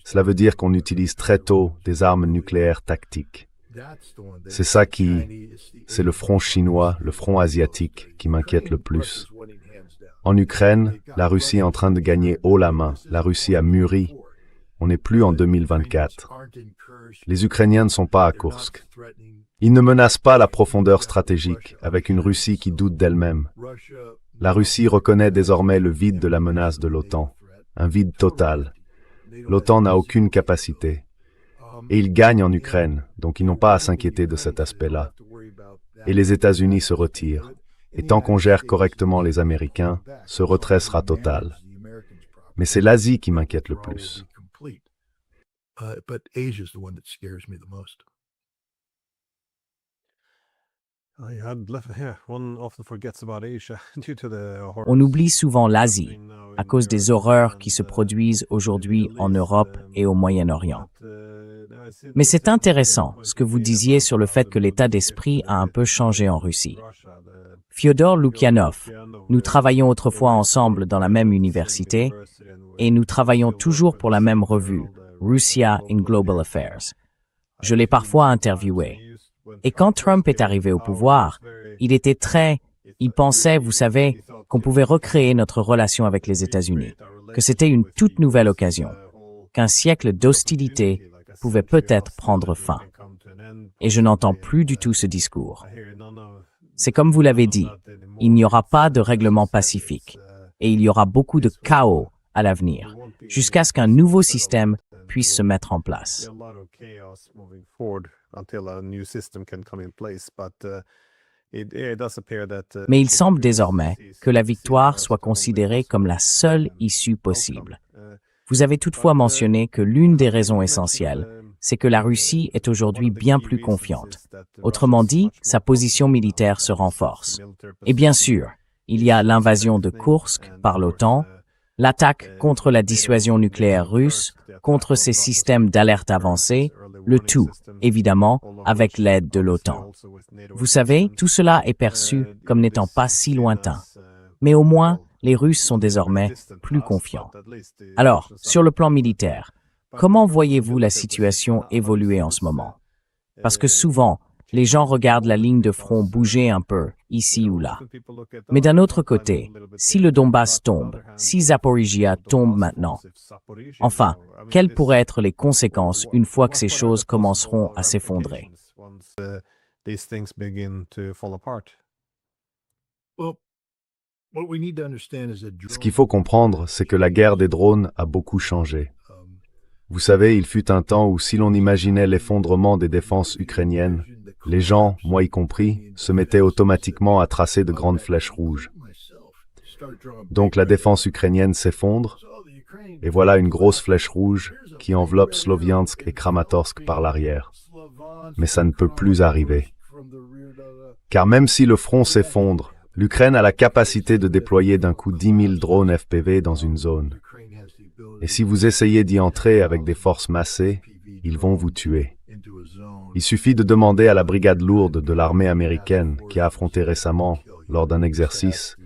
Cela veut dire qu'on utilise très tôt des armes nucléaires tactiques. C'est ça c'est le front chinois, le front asiatique qui m'inquiète le plus. En Ukraine, la Russie est en train de gagner haut la main. La Russie a mûri. On n'est plus en 2024. Les Ukrainiens ne sont pas à Koursk. Ils ne menacent pas la profondeur stratégique avec une Russie qui doute d'elle-même. La Russie reconnaît désormais le vide de la menace de l'OTAN, un vide total. L'OTAN n'a aucune capacité. Et ils gagnent en Ukraine, donc ils n'ont pas à s'inquiéter de cet aspect-là. Et les États-Unis se retirent. Et tant qu'on gère correctement les Américains, ce retrait sera total. Mais c'est l'Asie qui m'inquiète le plus. but Asia is the one that scares me the most. One often forgets about Asia due to the horrors. On oublie souvent l'Asie à cause des horreurs qui se produisent aujourd'hui en Europe et au Moyen-Orient. Mais c'est intéressant ce que vous disiez sur le fait que l'état d'esprit a un peu changé en Russie. Fyodor Lukyanov, nous travaillons autrefois ensemble dans la même université et nous travaillons toujours pour la même revue, Russia in Global Affairs. Je l'ai parfois interviewé. Et quand Trump est arrivé au pouvoir, il pensait, vous savez, qu'on pouvait recréer notre relation avec les États-Unis, que c'était une toute nouvelle occasion, qu'un siècle d'hostilité pouvait peut-être prendre fin. Et je n'entends plus du tout ce discours. C'est comme vous l'avez dit, il n'y aura pas de règlement pacifique, et il y aura beaucoup de chaos à l'avenir, jusqu'à ce qu'un nouveau système puisse se mettre en place. Mais il semble désormais que la victoire soit considérée comme la seule issue possible. Vous avez toutefois mentionné que l'une des raisons essentielles, c'est que la Russie est aujourd'hui bien plus confiante. Autrement dit, sa position militaire se renforce. Et bien sûr, il y a l'invasion de Koursk par l'OTAN, l'attaque contre la dissuasion nucléaire russe, contre ses systèmes d'alerte avancés, le tout, évidemment, avec l'aide de l'OTAN. Vous savez, tout cela est perçu comme n'étant pas si lointain. Mais au moins, les Russes sont désormais plus confiants. Alors, sur le plan militaire, comment voyez-vous la situation évoluer en ce moment? Parce que souvent, les gens regardent la ligne de front bouger un peu, ici ou là. Mais d'un autre côté, si le Donbass tombe, si Zaporizhia tombe maintenant, enfin, quelles pourraient être les conséquences une fois que ces choses commenceront à s'effondrer? Ce qu'il faut comprendre, c'est que la guerre des drones a beaucoup changé. Vous savez, il fut un temps où si l'on imaginait l'effondrement des défenses ukrainiennes, les gens, moi y compris, se mettaient automatiquement à tracer de grandes flèches rouges. Donc la défense ukrainienne s'effondre, et voilà une grosse flèche rouge qui enveloppe Sloviansk et Kramatorsk par l'arrière. Mais ça ne peut plus arriver. Car même si le front s'effondre, l'Ukraine a la capacité de déployer d'un coup 10 000 drones FPV dans une zone. Et si vous essayez d'y entrer avec des forces massées, ils vont vous tuer. Il suffit de demander à la brigade lourde de l'armée américaine qui a affronté récemment, lors d'un exercice,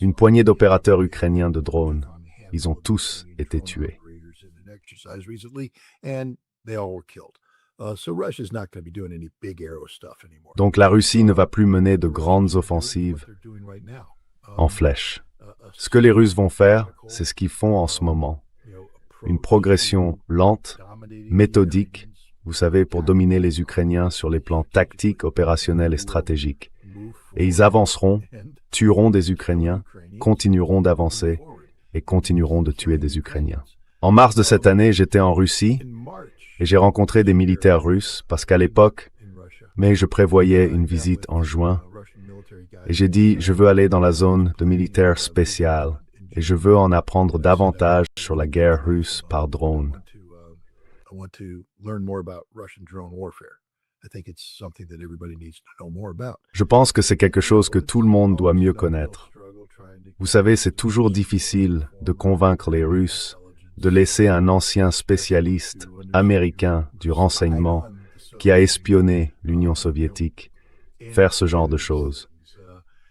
une poignée d'opérateurs ukrainiens de drones. Ils ont tous été tués. Donc la Russie ne va plus mener de grandes offensives en flèche. Ce que les Russes vont faire, c'est ce qu'ils font en ce moment. Une progression lente, méthodique, vous savez, pour dominer les Ukrainiens sur les plans tactiques, opérationnels et stratégiques. Et ils avanceront, tueront des Ukrainiens, continueront d'avancer et continueront de tuer des Ukrainiens. En mars de cette année, j'étais en Russie et j'ai rencontré des militaires russes parce qu'à l'époque, mais je prévoyais une visite en juin et j'ai dit, je veux aller dans la zone de militaire spécial et je veux en apprendre davantage sur la guerre russe par drone. Je pense que c'est quelque chose que tout le monde doit mieux connaître. Vous savez, c'est toujours difficile de convaincre les Russes de laisser un ancien spécialiste américain du renseignement qui a espionné l'Union soviétique faire ce genre de choses.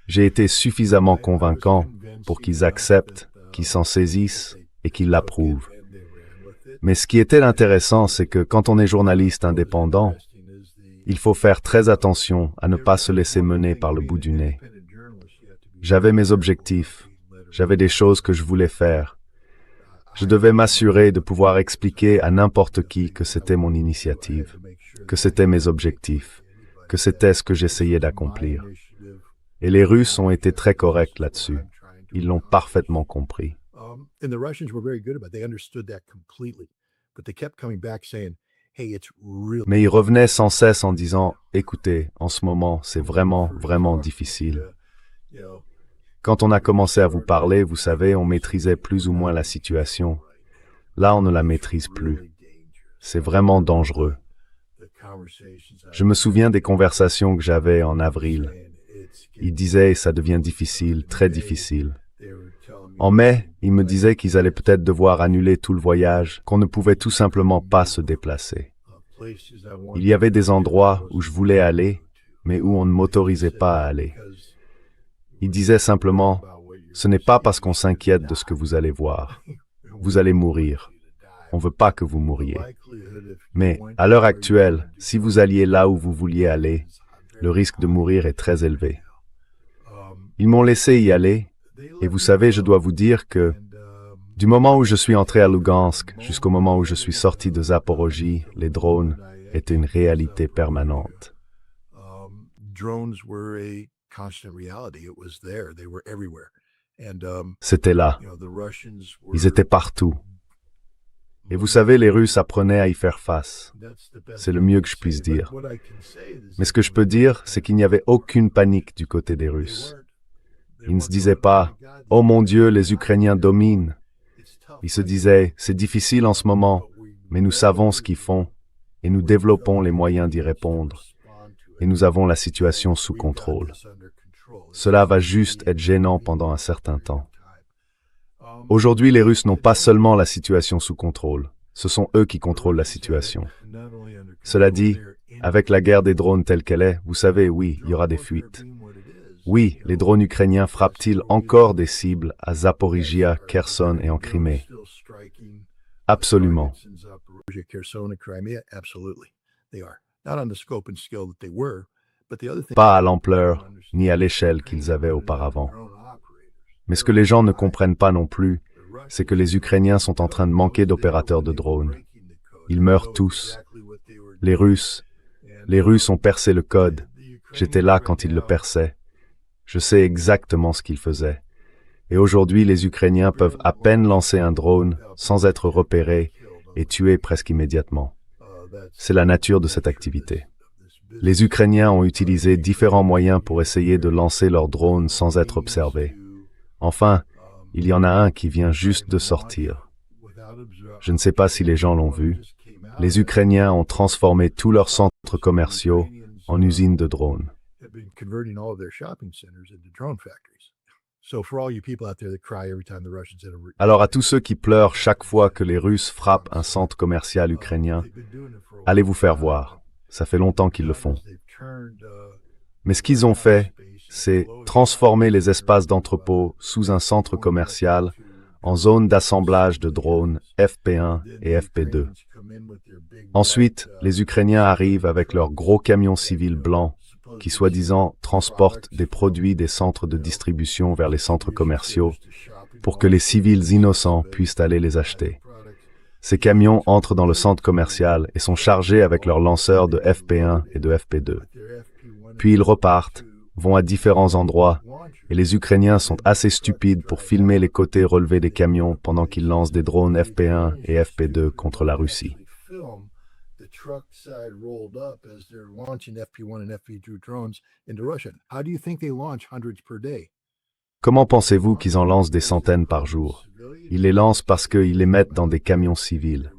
J'ai été suffisamment convaincant pour qu'ils acceptent, qu'ils s'en saisissent et qu'ils l'approuvent. Mais ce qui était intéressant, c'est que quand on est journaliste indépendant, il faut faire très attention à ne pas se laisser mener par le bout du nez. J'avais mes objectifs, j'avais des choses que je voulais faire. Je devais m'assurer de pouvoir expliquer à n'importe qui que c'était mon initiative, que c'était mes objectifs, que c'était ce que j'essayais d'accomplir. Et les Russes ont été très corrects là-dessus. Ils l'ont parfaitement compris. Mais ils revenaient sans cesse en disant, écoutez, en ce moment, c'est vraiment, vraiment difficile. Quand on a commencé à vous parler, vous savez, on maîtrisait plus ou moins la situation. Là, on ne la maîtrise plus. C'est vraiment dangereux. Je me souviens des conversations que j'avais en avril. Ils disaient « ça devient difficile, très difficile ». En mai, ils me disaient qu'ils allaient peut-être devoir annuler tout le voyage, qu'on ne pouvait tout simplement pas se déplacer. Il y avait des endroits où je voulais aller, mais où on ne m'autorisait pas à aller. Ils disaient simplement « ce n'est pas parce qu'on s'inquiète de ce que vous allez voir. Vous allez mourir. On ne veut pas que vous mouriez. » Mais, à l'heure actuelle, si vous alliez là où vous vouliez aller, le risque de mourir est très élevé. Ils m'ont laissé y aller, et vous savez, je dois vous dire que, du moment où je suis entré à Lugansk jusqu'au moment où je suis sorti de Zaporozhye, les drones étaient une réalité permanente. C'était là. Ils étaient partout. Et vous savez, les Russes apprenaient à y faire face. C'est le mieux que je puisse dire. Mais ce que je peux dire, c'est qu'il n'y avait aucune panique du côté des Russes. Ils ne se disaient pas « Oh mon Dieu, les Ukrainiens dominent ». Ils se disaient « C'est difficile en ce moment, mais nous savons ce qu'ils font et nous développons les moyens d'y répondre. Et nous avons la situation sous contrôle. Cela va juste être gênant pendant un certain temps. » Aujourd'hui, les Russes n'ont pas seulement la situation sous contrôle, ce sont eux qui contrôlent la situation. Cela dit, avec la guerre des drones telle qu'elle est, vous savez, oui, il y aura des fuites. Oui, les drones ukrainiens frappent-ils encore des cibles à Zaporizhia, Kherson et en Crimée? Absolument. Pas à l'ampleur ni à l'échelle qu'ils avaient auparavant. Mais ce que les gens ne comprennent pas non plus, c'est que les Ukrainiens sont en train de manquer d'opérateurs de drones. Ils meurent tous. Les Russes ont percé le code. J'étais là quand ils le perçaient. Je sais exactement ce qu'ils faisaient. Et aujourd'hui, les Ukrainiens peuvent à peine lancer un drone sans être repérés et tués presque immédiatement. C'est la nature de cette activité. Les Ukrainiens ont utilisé différents moyens pour essayer de lancer leurs drones sans être observés. Enfin, il y en a un qui vient juste de sortir. Je ne sais pas si les gens l'ont vu. Les Ukrainiens ont transformé tous leurs centres commerciaux en usines de drones. Alors à tous ceux qui pleurent chaque fois que les Russes frappent un centre commercial ukrainien, allez vous faire voir. Ça fait longtemps qu'ils le font. Mais ce qu'ils ont fait, c'est transformer les espaces d'entrepôt sous un centre commercial en zone d'assemblage de drones FP1 et FP2. Ensuite, les Ukrainiens arrivent avec leurs gros camions civils blancs qui, soi-disant, transportent des produits des centres de distribution vers les centres commerciaux pour que les civils innocents puissent aller les acheter. Ces camions entrent dans le centre commercial et sont chargés avec leurs lanceurs de FP1 et de FP2. Puis ils repartent, vont à différents endroits, et les Ukrainiens sont assez stupides pour filmer les côtés relevés des camions pendant qu'ils lancent des drones FP1 et FP2 contre la Russie. Comment pensez-vous qu'ils en lancent des centaines par jour? Ils les lancent parce qu'ils les mettent dans des camions civils.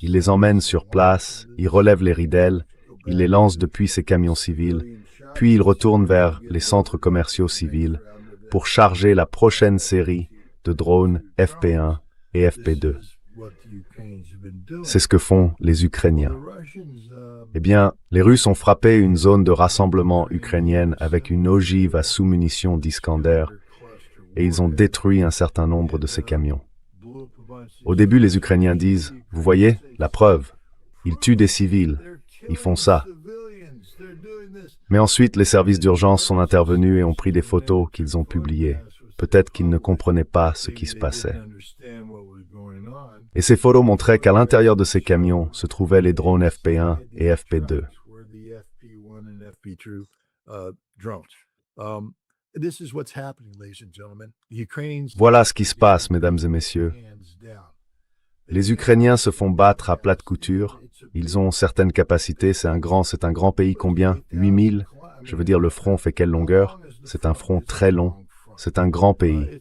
Ils les emmènent sur place, ils relèvent les ridelles, ils les lancent depuis ces camions civils, puis ils retournent vers les centres commerciaux civils pour charger la prochaine série de drones FP1 et FP2. C'est ce que font les Ukrainiens. Eh bien, les Russes ont frappé une zone de rassemblement ukrainienne avec une ogive à sous-munitions d'Iskander et ils ont détruit un certain nombre de ces camions. Au début, les Ukrainiens disent « Vous voyez, la preuve, ils tuent des civils, ils font ça ». Mais ensuite, les services d'urgence sont intervenus et ont pris des photos qu'ils ont publiées. Peut-être qu'ils ne comprenaient pas ce qui se passait. Et ces photos montraient qu'à l'intérieur de ces camions se trouvaient les drones FP1 et FP2. Voilà ce qui se passe, mesdames et messieurs. Les Ukrainiens se font battre à plate couture. Ils ont certaines capacités. C'est un grand pays. Combien? 8000? Je veux dire, le front fait quelle longueur? C'est un front très long. C'est un grand pays.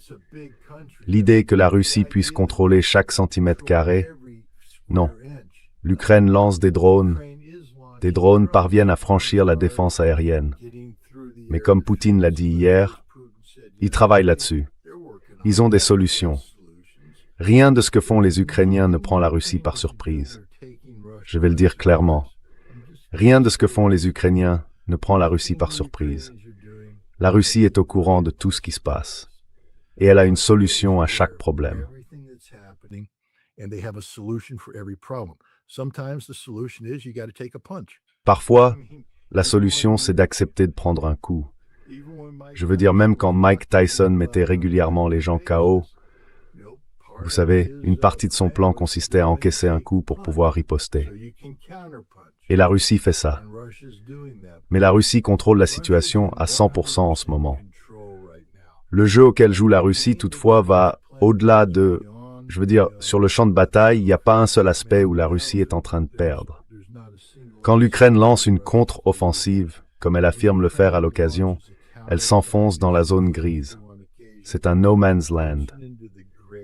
L'idée que la Russie puisse contrôler chaque centimètre carré, non. L'Ukraine lance des drones parviennent à franchir la défense aérienne. Mais comme Poutine l'a dit hier, ils travaillent là-dessus. Ils ont des solutions. Rien de ce que font les Ukrainiens ne prend la Russie par surprise. Je vais le dire clairement. Rien de ce que font les Ukrainiens ne prend la Russie par surprise. La Russie est au courant de tout ce qui se passe. Et elle a une solution à chaque problème. Parfois, la solution, c'est d'accepter de prendre un coup. Je veux dire, même quand Mike Tyson mettait régulièrement les gens KO, vous savez, une partie de son plan consistait à encaisser un coup pour pouvoir riposter. Et la Russie fait ça. Mais la Russie contrôle la situation à 100% en ce moment. Le jeu auquel joue la Russie, toutefois, va au-delà de... Je veux dire, sur le champ de bataille, il n'y a pas un seul aspect où la Russie est en train de perdre. Quand l'Ukraine lance une contre-offensive, comme elle affirme le faire à l'occasion, elle s'enfonce dans la zone grise. C'est un no man's land.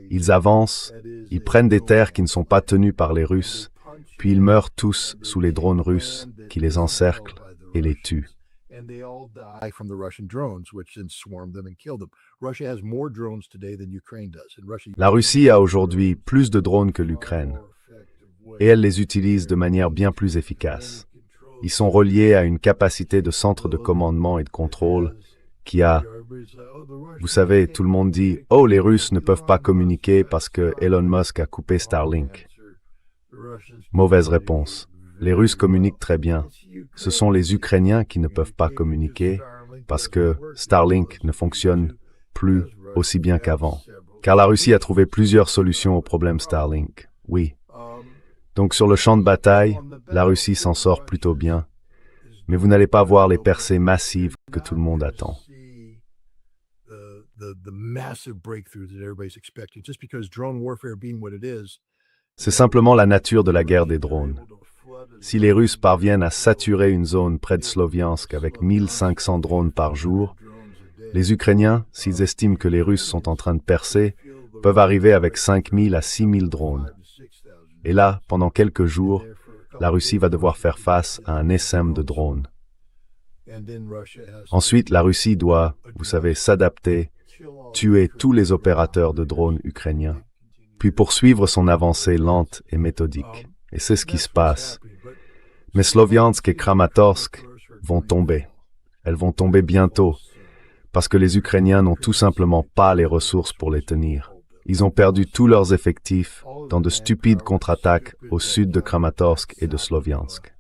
Ils avancent, ils prennent des terres qui ne sont pas tenues par les Russes, puis ils meurent tous sous les drones russes qui les encerclent et les tuent. La Russie a aujourd'hui plus de drones que l'Ukraine, et elle les utilise de manière bien plus efficace. Ils sont reliés à une capacité de centre de commandement et de contrôle qui a... Vous savez, tout le monde dit « Oh, les Russes ne peuvent pas communiquer parce que Elon Musk a coupé Starlink ». Mauvaise réponse. Les Russes communiquent très bien. Ce sont les Ukrainiens qui ne peuvent pas communiquer parce que Starlink ne fonctionne plus aussi bien qu'avant. Car la Russie a trouvé plusieurs solutions au problème Starlink. Oui. Donc sur le champ de bataille, la Russie s'en sort plutôt bien. Mais vous n'allez pas voir les percées massives que tout le monde attend. C'est simplement la nature de la guerre des drones. Si les Russes parviennent à saturer une zone près de Sloviansk avec 1500 drones par jour, les Ukrainiens, s'ils estiment que les Russes sont en train de percer, peuvent arriver avec 5000 à 6000 drones. Et là, pendant quelques jours, la Russie va devoir faire face à un essaim de drones. Ensuite, la Russie doit, vous savez, s'adapter, tuer tous les opérateurs de drones ukrainiens, puis poursuivre son avancée lente et méthodique. Et c'est ce qui se passe. Mais Sloviansk et Kramatorsk vont tomber. Elles vont tomber bientôt, parce que les Ukrainiens n'ont tout simplement pas les ressources pour les tenir. Ils ont perdu tous leurs effectifs dans de stupides contre-attaques au sud de Kramatorsk et de Sloviansk.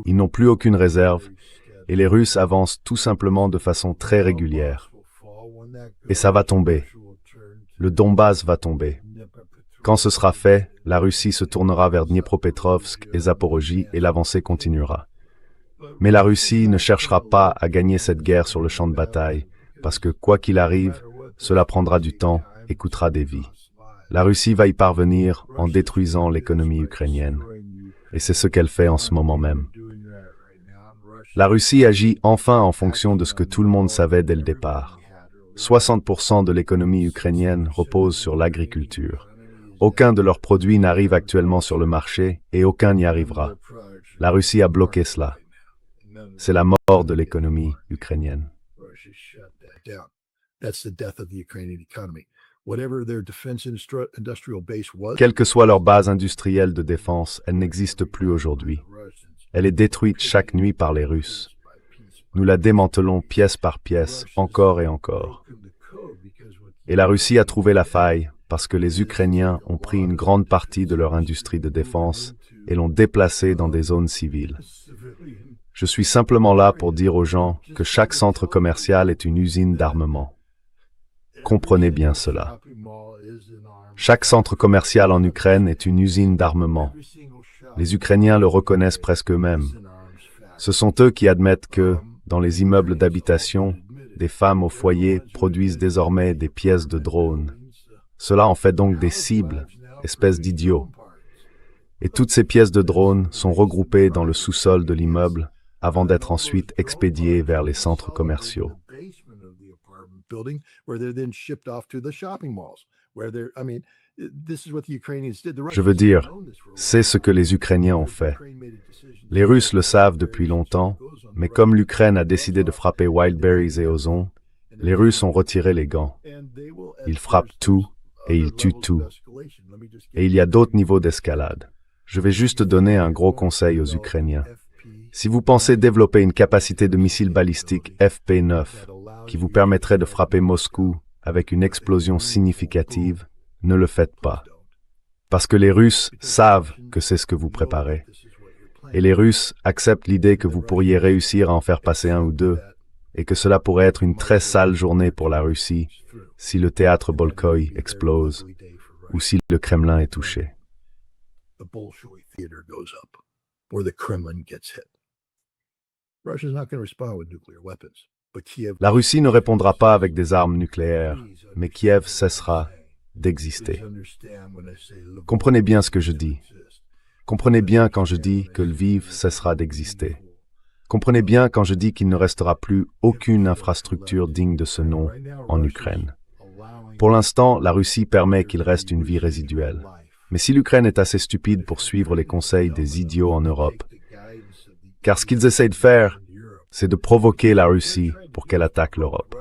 Ils n'ont plus aucune réserve, et les Russes avancent tout simplement de façon très régulière. Et ça va tomber. Le Donbass va tomber. Quand ce sera fait, la Russie se tournera vers Dniepropetrovsk et Zaporojie et l'avancée continuera. Mais la Russie ne cherchera pas à gagner cette guerre sur le champ de bataille, parce que quoi qu'il arrive, cela prendra du temps et coûtera des vies. La Russie va y parvenir en détruisant l'économie ukrainienne. Et c'est ce qu'elle fait en ce moment même. La Russie agit enfin en fonction de ce que tout le monde savait dès le départ. 60% de l'économie ukrainienne repose sur l'agriculture. Aucun de leurs produits n'arrive actuellement sur le marché et aucun n'y arrivera. La Russie a bloqué cela. C'est la mort de l'économie ukrainienne. Quelle que soit leur base industrielle de défense, elle n'existe plus aujourd'hui. Elle est détruite chaque nuit par les Russes. Nous la démantelons pièce par pièce, encore et encore. Et la Russie a trouvé la faille parce que les Ukrainiens ont pris une grande partie de leur industrie de défense et l'ont déplacée dans des zones civiles. Je suis simplement là pour dire aux gens que chaque centre commercial est une usine d'armement. Comprenez bien cela. Chaque centre commercial en Ukraine est une usine d'armement. Les Ukrainiens le reconnaissent presque eux-mêmes. Ce sont eux qui admettent que, dans les immeubles d'habitation, des femmes au foyer produisent désormais des pièces de drones. Cela en fait donc des cibles, espèces d'idiots. Et toutes ces pièces de drones sont regroupées dans le sous-sol de l'immeuble avant d'être ensuite expédiées vers les centres commerciaux. building where they're then shipped off to the shopping malls where they're, I mean, this is what the Ukrainians did. Je veux dire, c'est ce que les Ukrainiens ont fait. Les Russes le savent depuis longtemps, mais comme l'Ukraine a décidé de frapper Wildberries et Ozon, les Russes ont retiré les gants. Ils frappent tout et ils tuent tout. Et il y a d'autres niveaux d'escalade. Je vais juste donner un gros conseil aux Ukrainiens. Si vous pensez développer une capacité de missile balistique FP9 qui vous permettrait de frapper Moscou avec une explosion significative, ne le faites pas. Parce que les Russes savent que c'est ce que vous préparez. Et les Russes acceptent l'idée que vous pourriez réussir à en faire passer un ou deux, et que cela pourrait être une très sale journée pour la Russie si le théâtre Bolkoï explose ou si le Kremlin est touché. La Russie ne répondra pas avec des armes nucléaires, mais Kiev cessera d'exister. Comprenez bien ce que je dis. Comprenez bien quand je dis que Lviv cessera d'exister. Comprenez bien quand je dis qu'il ne restera plus aucune infrastructure digne de ce nom en Ukraine. Pour l'instant, la Russie permet qu'il reste une vie résiduelle. Mais si l'Ukraine est assez stupide pour suivre les conseils des idiots en Europe, car ce qu'ils essayent de faire, c'est de provoquer la Russie pour qu'elle attaque l'Europe.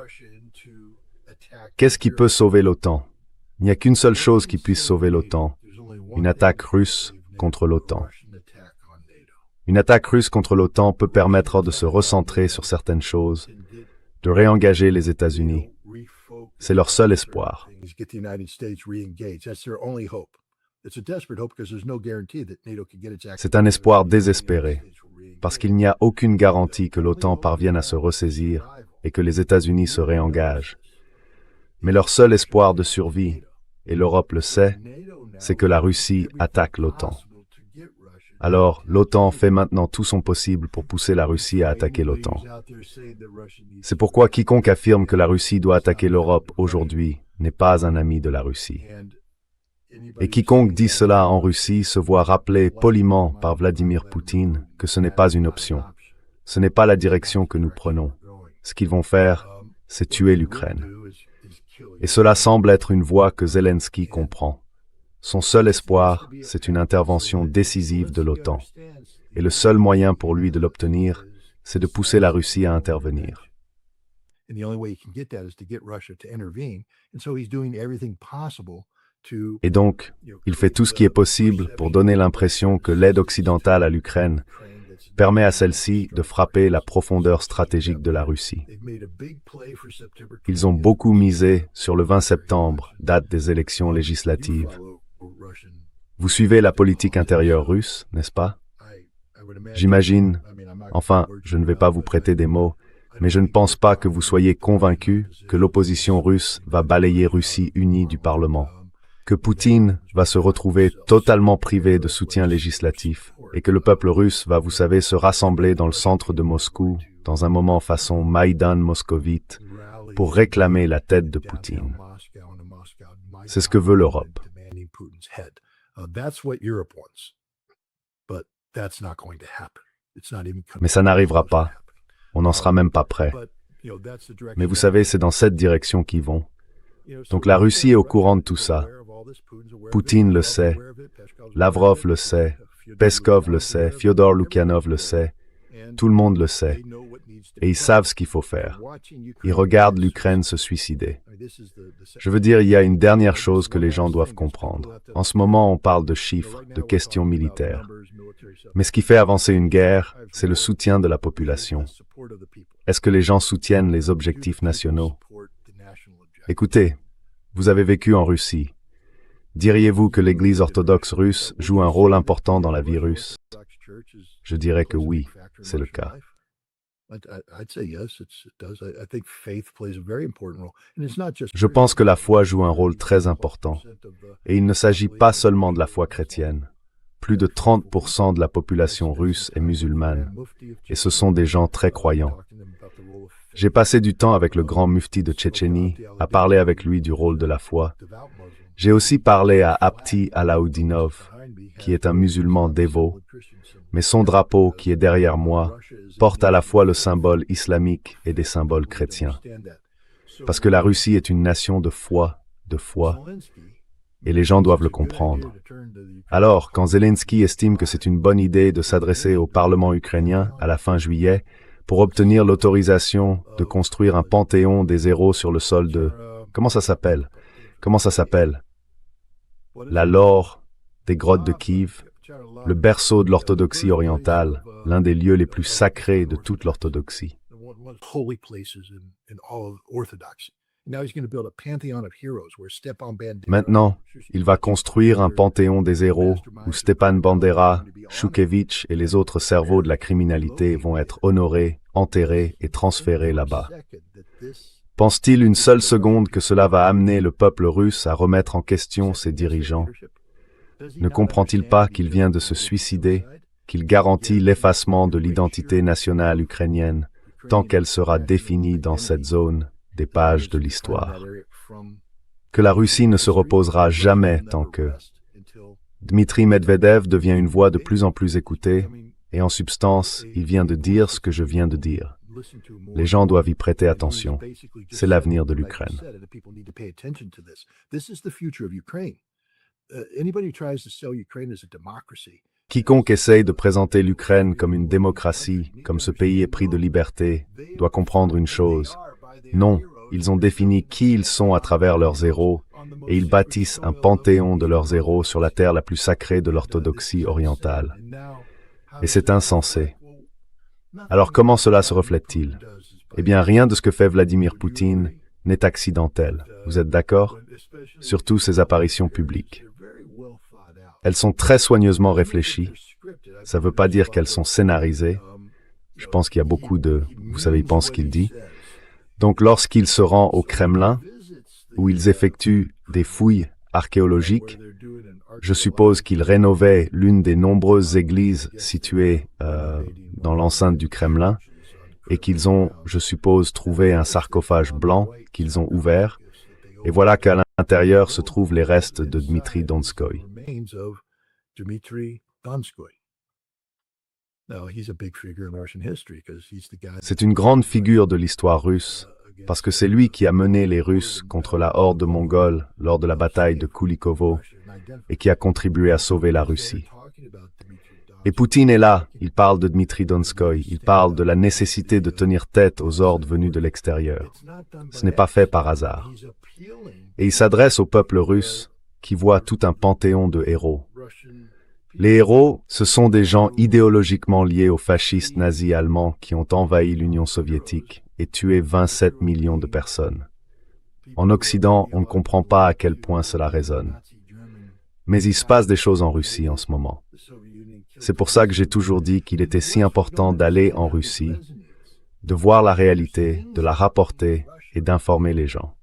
Qu'est-ce qui peut sauver l'OTAN? Il n'y a qu'une seule chose qui puisse sauver l'OTAN, une attaque russe contre l'OTAN. Une attaque russe contre l'OTAN peut permettre de se recentrer sur certaines choses, de réengager les États-Unis. C'est leur seul espoir. C'est un espoir désespéré, parce qu'il n'y a aucune garantie que l'OTAN parvienne à se ressaisir et que les États-Unis se réengagent. Mais leur seul espoir de survie, et l'Europe le sait, c'est que la Russie attaque l'OTAN. Alors, l'OTAN fait maintenant tout son possible pour pousser la Russie à attaquer l'OTAN. C'est pourquoi quiconque affirme que la Russie doit attaquer l'Europe aujourd'hui n'est pas un ami de la Russie. Et quiconque dit cela en Russie se voit rappeler poliment par Vladimir Poutine que ce n'est pas une option. Ce n'est pas la direction que nous prenons. Ce qu'ils vont faire, c'est tuer l'Ukraine. Et cela semble être une voie que Zelensky comprend. Son seul espoir, c'est une intervention décisive de l'OTAN. Et le seul moyen pour lui de l'obtenir, c'est de pousser la Russie à intervenir. Et donc, il fait tout ce qui est possible pour donner l'impression que l'aide occidentale à l'Ukraine permet à celle-ci de frapper la profondeur stratégique de la Russie. Ils ont beaucoup misé sur le 20 septembre, date des élections législatives. Vous suivez la politique intérieure russe, n'est-ce pas? J'imagine, enfin, je ne vais pas vous prêter des mots, mais je ne pense pas que vous soyez convaincus que l'opposition russe va balayer Russie unie du Parlement, que Poutine va se retrouver totalement privé de soutien législatif et que le peuple russe va, vous savez, se rassembler dans le centre de Moscou, dans un moment façon Maïdan moscovite, pour réclamer la tête de Poutine. C'est ce que veut l'Europe. Mais ça n'arrivera pas. On n'en sera même pas prêt. Mais vous savez, c'est dans cette direction qu'ils vont. Donc la Russie est au courant de tout ça. Poutine le sait, Lavrov le sait, Peskov le sait, Fyodor Lukyanov le sait, tout le monde le sait. Et ils savent ce qu'il faut faire. Ils regardent l'Ukraine se suicider. Je veux dire, il y a une dernière chose que les gens doivent comprendre. En ce moment, on parle de chiffres, de questions militaires. Mais ce qui fait avancer une guerre, c'est le soutien de la population. Est-ce que les gens soutiennent les objectifs nationaux? Écoutez, vous avez vécu en Russie. Diriez-vous que l'Église orthodoxe russe joue un rôle important dans la vie russe? Je dirais que oui, c'est le cas. Je pense que la foi joue un rôle très important. Et il ne s'agit pas seulement de la foi chrétienne. Plus de 30% de la population russe est musulmane. Et ce sont des gens très croyants. J'ai passé du temps avec le grand mufti de Tchétchénie, à parler avec lui du rôle de la foi. J'ai aussi parlé à Apti Alaoudinov, qui est un musulman dévot, mais son drapeau, qui est derrière moi, porte à la fois le symbole islamique et des symboles chrétiens. parce que la Russie est une nation de foi, et les gens doivent le comprendre. Alors, quand Zelensky estime que c'est une bonne idée de s'adresser au Parlement ukrainien à la fin juillet pour obtenir l'autorisation de construire un panthéon des héros sur le sol de... Comment ça s'appelle? La lore des grottes de Kiev, le berceau de l'orthodoxie orientale, l'un des lieux les plus sacrés de toute l'orthodoxie. Maintenant, il va construire un panthéon des héros où Stepan Bandera, Shukevich et les autres cerveaux de la criminalité vont être honorés, enterrés et transférés là-bas. Pense-t-il une seule seconde que cela va amener le peuple russe à remettre en question ses dirigeants? Ne comprend-il pas qu'il vient de se suicider, qu'il garantit l'effacement de l'identité nationale ukrainienne tant qu'elle sera définie dans cette zone des pages de l'histoire? Que la Russie ne se reposera jamais tant que Dmitri Medvedev devient une voix de plus en plus écoutée, et en substance, il vient de dire ce que je viens de dire. Les gens doivent y prêter attention. C'est l'avenir de l'Ukraine. Quiconque essaye de présenter l'Ukraine comme une démocratie, comme ce pays épris de liberté, doit comprendre une chose. Non, ils ont défini qui ils sont à travers leurs héros, et ils bâtissent un panthéon de leurs héros sur la terre la plus sacrée de l'orthodoxie orientale. Et c'est insensé. Alors comment cela se reflète-t-il? Eh bien, rien de ce que fait Vladimir Poutine n'est accidentel. Vous êtes d'accord? Surtout ses apparitions publiques. Elles sont très soigneusement réfléchies. Ça ne veut pas dire qu'elles sont scénarisées. Je pense qu'il y a beaucoup de... Vous savez, il pense ce qu'il dit. Donc, lorsqu'il se rend au Kremlin, où ils effectuent des fouilles archéologiques, je suppose qu'ils rénovaient l'une des nombreuses églises situées dans l'enceinte du Kremlin, et qu'ils ont, je suppose, trouvé un sarcophage blanc qu'ils ont ouvert, et voilà qu'à l'intérieur se trouvent les restes de Dmitri Donskoy. C'est une grande figure de l'histoire russe, parce que c'est lui qui a mené les Russes contre la horde mongole lors de la bataille de Kulikovo et qui a contribué à sauver la Russie. Et Poutine est là, il parle de Dmitri Donskoy, il parle de la nécessité de tenir tête aux ordres venus de l'extérieur. Ce n'est pas fait par hasard. Et il s'adresse au peuple russe qui voit tout un panthéon de héros. Les héros, ce sont des gens idéologiquement liés aux fascistes nazis allemands qui ont envahi l'Union soviétique et tué 27 millions de personnes. En Occident, on ne comprend pas à quel point cela résonne. Mais il se passe des choses en Russie en ce moment. C'est pour ça que j'ai toujours dit qu'il était si important d'aller en Russie, de voir la réalité, de la rapporter et d'informer les gens.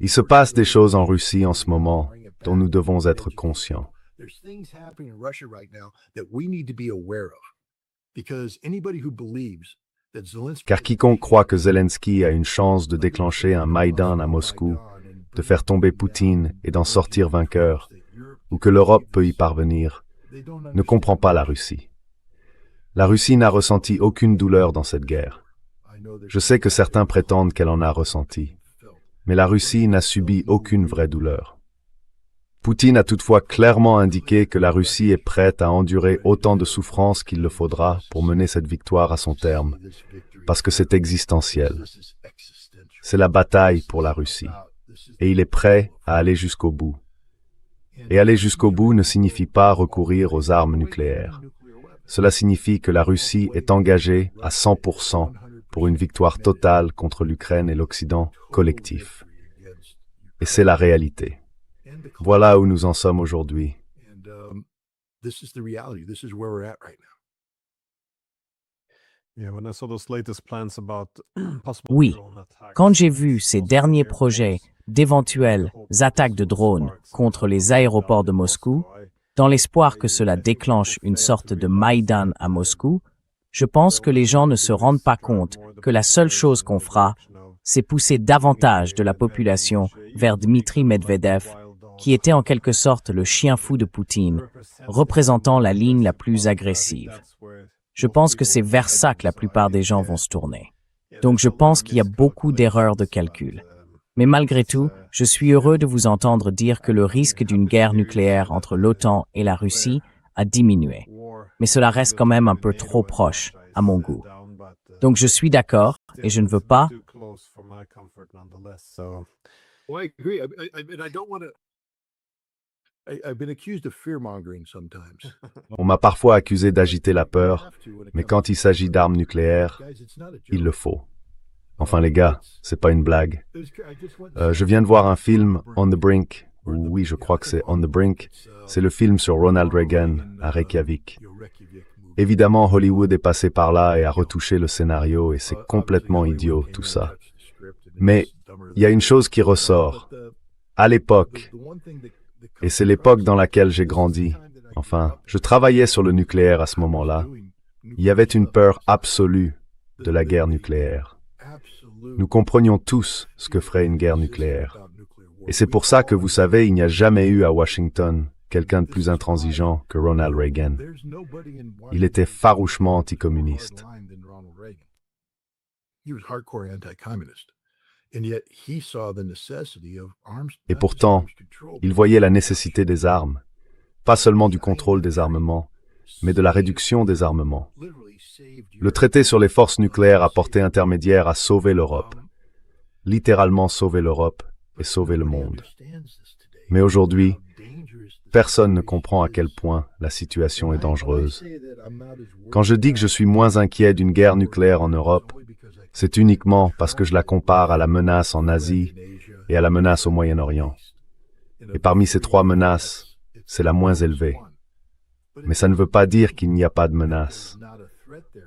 Il se passe des choses en Russie en ce moment dont nous devons être conscients. Car quiconque croit que Zelensky a une chance de déclencher un Maïdan à Moscou, de faire tomber Poutine et d'en sortir vainqueur, ou que l'Europe peut y parvenir, ne comprend pas la Russie. La Russie n'a ressenti aucune douleur dans cette guerre. Je sais que certains prétendent qu'elle en a ressenti, mais la Russie n'a subi aucune vraie douleur. Poutine a toutefois clairement indiqué que la Russie est prête à endurer autant de souffrances qu'il le faudra pour mener cette victoire à son terme, parce que c'est existentiel. C'est la bataille pour la Russie, et il est prêt à aller jusqu'au bout. Et aller jusqu'au bout ne signifie pas recourir aux armes nucléaires. Cela signifie que la Russie est engagée à 100% pour une victoire totale contre l'Ukraine et l'Occident collectif. Et c'est la réalité. Voilà où nous en sommes aujourd'hui. Oui, quand j'ai vu ces derniers projets d'éventuelles attaques de drones contre les aéroports de Moscou, dans l'espoir que cela déclenche une sorte de Maïdan à Moscou, je pense que les gens ne se rendent pas compte que la seule chose qu'on fera, c'est pousser davantage de la population vers Dmitri Medvedev, qui était en quelque sorte le chien fou de Poutine, représentant la ligne la plus agressive. Je pense que c'est vers ça que la plupart des gens vont se tourner. Donc je pense qu'il y a beaucoup d'erreurs de calcul. Mais malgré tout, je suis heureux de vous entendre dire que le risque d'une guerre nucléaire entre l'OTAN et la Russie a diminué. Mais cela reste quand même un peu trop proche, à mon goût. Donc je suis d'accord et je ne veux pas. Well, I agree. And I don't want to. I've been accused of fear mongering sometimes. On m'a parfois accusé d'agiter la peur, mais quand il s'agit d'armes nucléaires, il le faut. Enfin les gars, c'est pas une blague. Je viens de voir un film, On the Brink. Oui, je crois que c'est On the Brink. C'est le film sur Ronald Reagan à Reykjavik. Évidemment, Hollywood est passé par là et a retouché le scénario et c'est complètement idiot tout ça. Mais il y a une chose qui ressort. À l'époque, et c'est l'époque dans laquelle j'ai grandi, enfin, je travaillais sur le nucléaire à ce moment-là, il y avait une peur absolue de la guerre nucléaire. Nous comprenions tous ce que ferait une guerre nucléaire. Et c'est pour ça que, vous savez, il n'y a jamais eu à Washington quelqu'un de plus intransigeant que Ronald Reagan. Il était farouchement anticommuniste. Et pourtant, il voyait la nécessité des armes, pas seulement du contrôle des armements, mais de la réduction des armements. Le traité sur les forces nucléaires à portée intermédiaire a sauvé l'Europe, littéralement sauvé l'Europe et sauvé le monde. Mais aujourd'hui, personne ne comprend à quel point la situation est dangereuse. Quand je dis que je suis moins inquiet d'une guerre nucléaire en Europe, c'est uniquement parce que je la compare à la menace en Asie et à la menace au Moyen-Orient. Et parmi ces trois menaces, c'est la moins élevée. Mais ça ne veut pas dire qu'il n'y a pas de menace.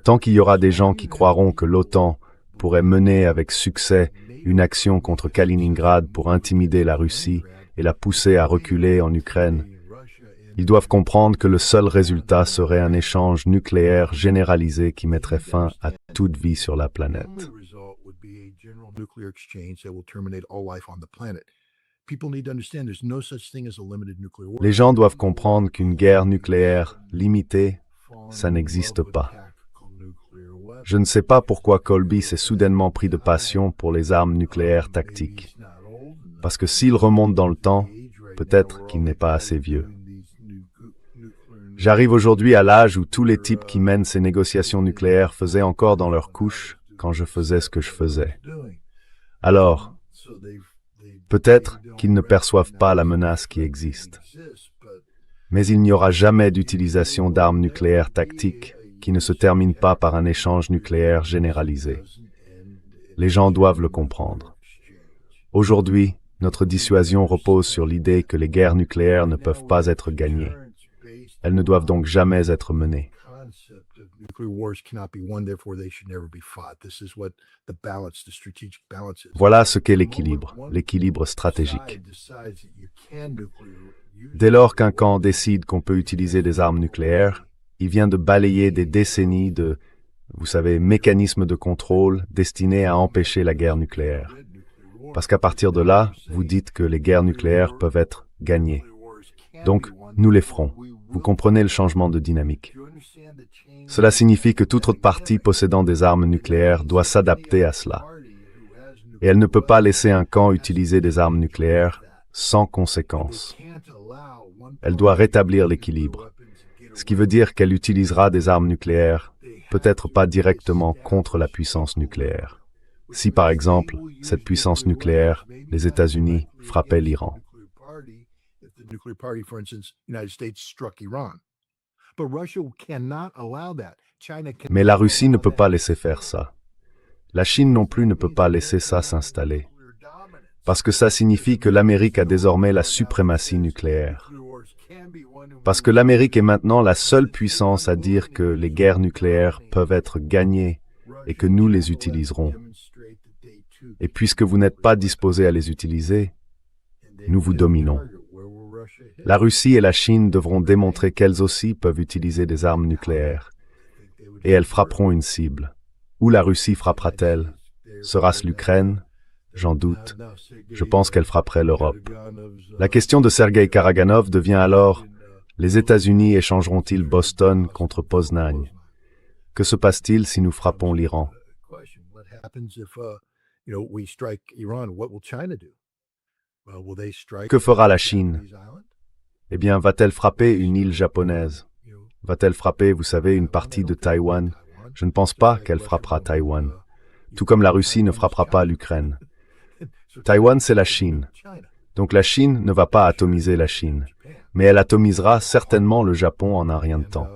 Tant qu'il y aura des gens qui croiront que l'OTAN pourrait mener avec succès une action contre Kaliningrad pour intimider la Russie et la pousser à reculer en Ukraine, ils doivent comprendre que le seul résultat serait un échange nucléaire généralisé qui mettrait fin à toute vie sur la planète. Les gens doivent comprendre qu'une guerre nucléaire limitée, ça n'existe pas. Je ne sais pas pourquoi Colby s'est soudainement pris de passion pour les armes nucléaires tactiques. Parce que s'il remonte dans le temps, peut-être qu'il n'est pas assez vieux. J'arrive aujourd'hui à l'âge où tous les types qui mènent ces négociations nucléaires faisaient encore dans leur couche quand je faisais ce que je faisais. Alors, peut-être qu'ils ne perçoivent pas la menace qui existe. Mais il n'y aura jamais d'utilisation d'armes nucléaires tactiques qui ne se termine pas par un échange nucléaire généralisé. Les gens doivent le comprendre. Aujourd'hui, notre dissuasion repose sur l'idée que les guerres nucléaires ne peuvent pas être gagnées. Elles ne doivent donc jamais être menées. Voilà ce qu'est l'équilibre stratégique. Dès lors qu'un camp décide qu'on peut utiliser des armes nucléaires, il vient de balayer des décennies de, vous savez, mécanismes de contrôle destinés à empêcher la guerre nucléaire. Parce qu'à partir de là, vous dites que les guerres nucléaires peuvent être gagnées. Donc, nous les ferons. Vous comprenez le changement de dynamique. Cela signifie que toute autre partie possédant des armes nucléaires doit s'adapter à cela. Et elle ne peut pas laisser un camp utiliser des armes nucléaires sans conséquence. Elle doit rétablir l'équilibre. Ce qui veut dire qu'elle utilisera des armes nucléaires, peut-être pas directement contre la puissance nucléaire. Si par exemple, cette puissance nucléaire, les États-Unis, frappait l'Iran. Mais la Russie ne peut pas laisser faire ça. La Chine non plus ne peut pas laisser ça s'installer. Parce que ça signifie que l'Amérique a désormais la suprématie nucléaire. Parce que l'Amérique est maintenant la seule puissance à dire que les guerres nucléaires peuvent être gagnées et que nous les utiliserons. Et puisque vous n'êtes pas disposés à les utiliser, nous vous dominons. La Russie et la Chine devront démontrer qu'elles aussi peuvent utiliser des armes nucléaires. Et elles frapperont une cible. Où la Russie frappera-t-elle? Sera-ce l'Ukraine? J'en doute. Je pense qu'elle frapperait l'Europe. La question de Sergueï Karaganov devient alors, les États-Unis échangeront-ils Boston contre Poznań? Que se passe-t-il si nous frappons l'Iran? happens if, we strike Iran? What will China do? Well, will they strike Que fera la Chine? Japanese island? Eh bien, va-t-elle frapper une île japonaise? Va-t-elle frapper, vous savez, une partie de Taïwan? Je ne pense pas qu'elle frappera Taïwan. Tout comme la Russie ne frappera pas l'Ukraine. Taïwan, c'est la Chine. Donc la Chine ne va pas atomiser la Chine. Mais elle atomisera certainement le Japon en un rien de temps.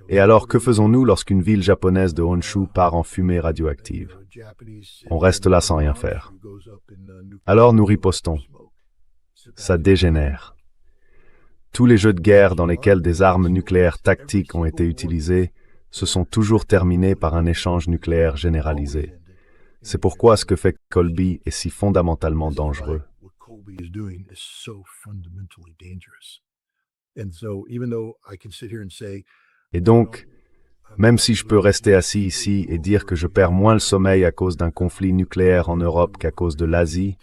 Et alors, que faisons-nous lorsqu'une ville japonaise de Honshu part en fumée radioactive? On reste là sans rien faire. Alors nous ripostons. Ça dégénère. Tous les jeux de guerre dans lesquels des armes nucléaires tactiques ont été utilisées se sont toujours terminés par un échange nucléaire généralisé. C'est pourquoi ce que fait Colby est si fondamentalement dangereux. Et donc, même si je peux rester assis ici et dire que je perds moins le sommeil à cause d'un conflit nucléaire en Europe qu'à cause de l'Asie,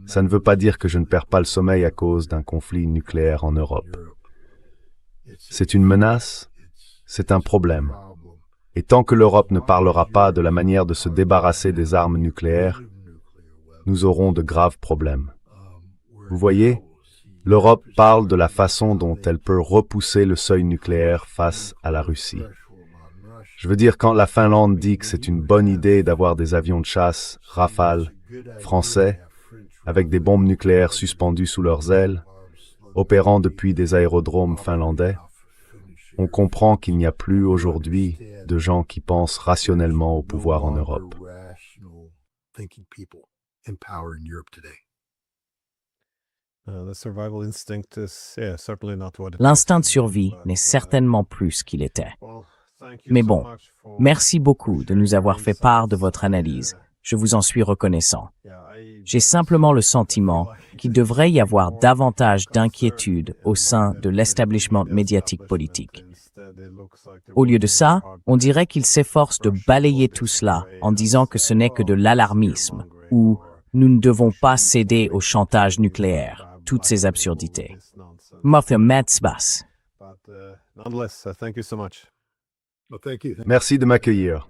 ça ne veut pas dire que je ne perds pas le sommeil à cause d'un conflit nucléaire en Europe. C'est une menace, c'est un problème. Et tant que l'Europe ne parlera pas de la manière de se débarrasser des armes nucléaires, nous aurons de graves problèmes. Vous voyez, l'Europe parle de la façon dont elle peut repousser le seuil nucléaire face à la Russie. Je veux dire, quand la Finlande dit que c'est une bonne idée d'avoir des avions de chasse, Rafale, français, avec des bombes nucléaires suspendues sous leurs ailes, opérant depuis des aérodromes finlandais, on comprend qu'il n'y a plus aujourd'hui de gens qui pensent rationnellement au pouvoir en Europe. L'instinct de survie n'est certainement plus ce qu'il était. Mais bon, merci beaucoup de nous avoir fait part de votre analyse. Je vous en suis reconnaissant. J'ai simplement le sentiment qu'il devrait y avoir davantage d'inquiétude au sein de l'establishment médiatique politique. Au lieu de ça, on dirait qu'il s'efforce de balayer tout cela en disant que ce n'est que de l'alarmisme ou nous ne devons pas céder au chantage nucléaire, toutes ces absurdités. Nonetheless, thank you so much. Well, thank you. Merci de m'accueillir.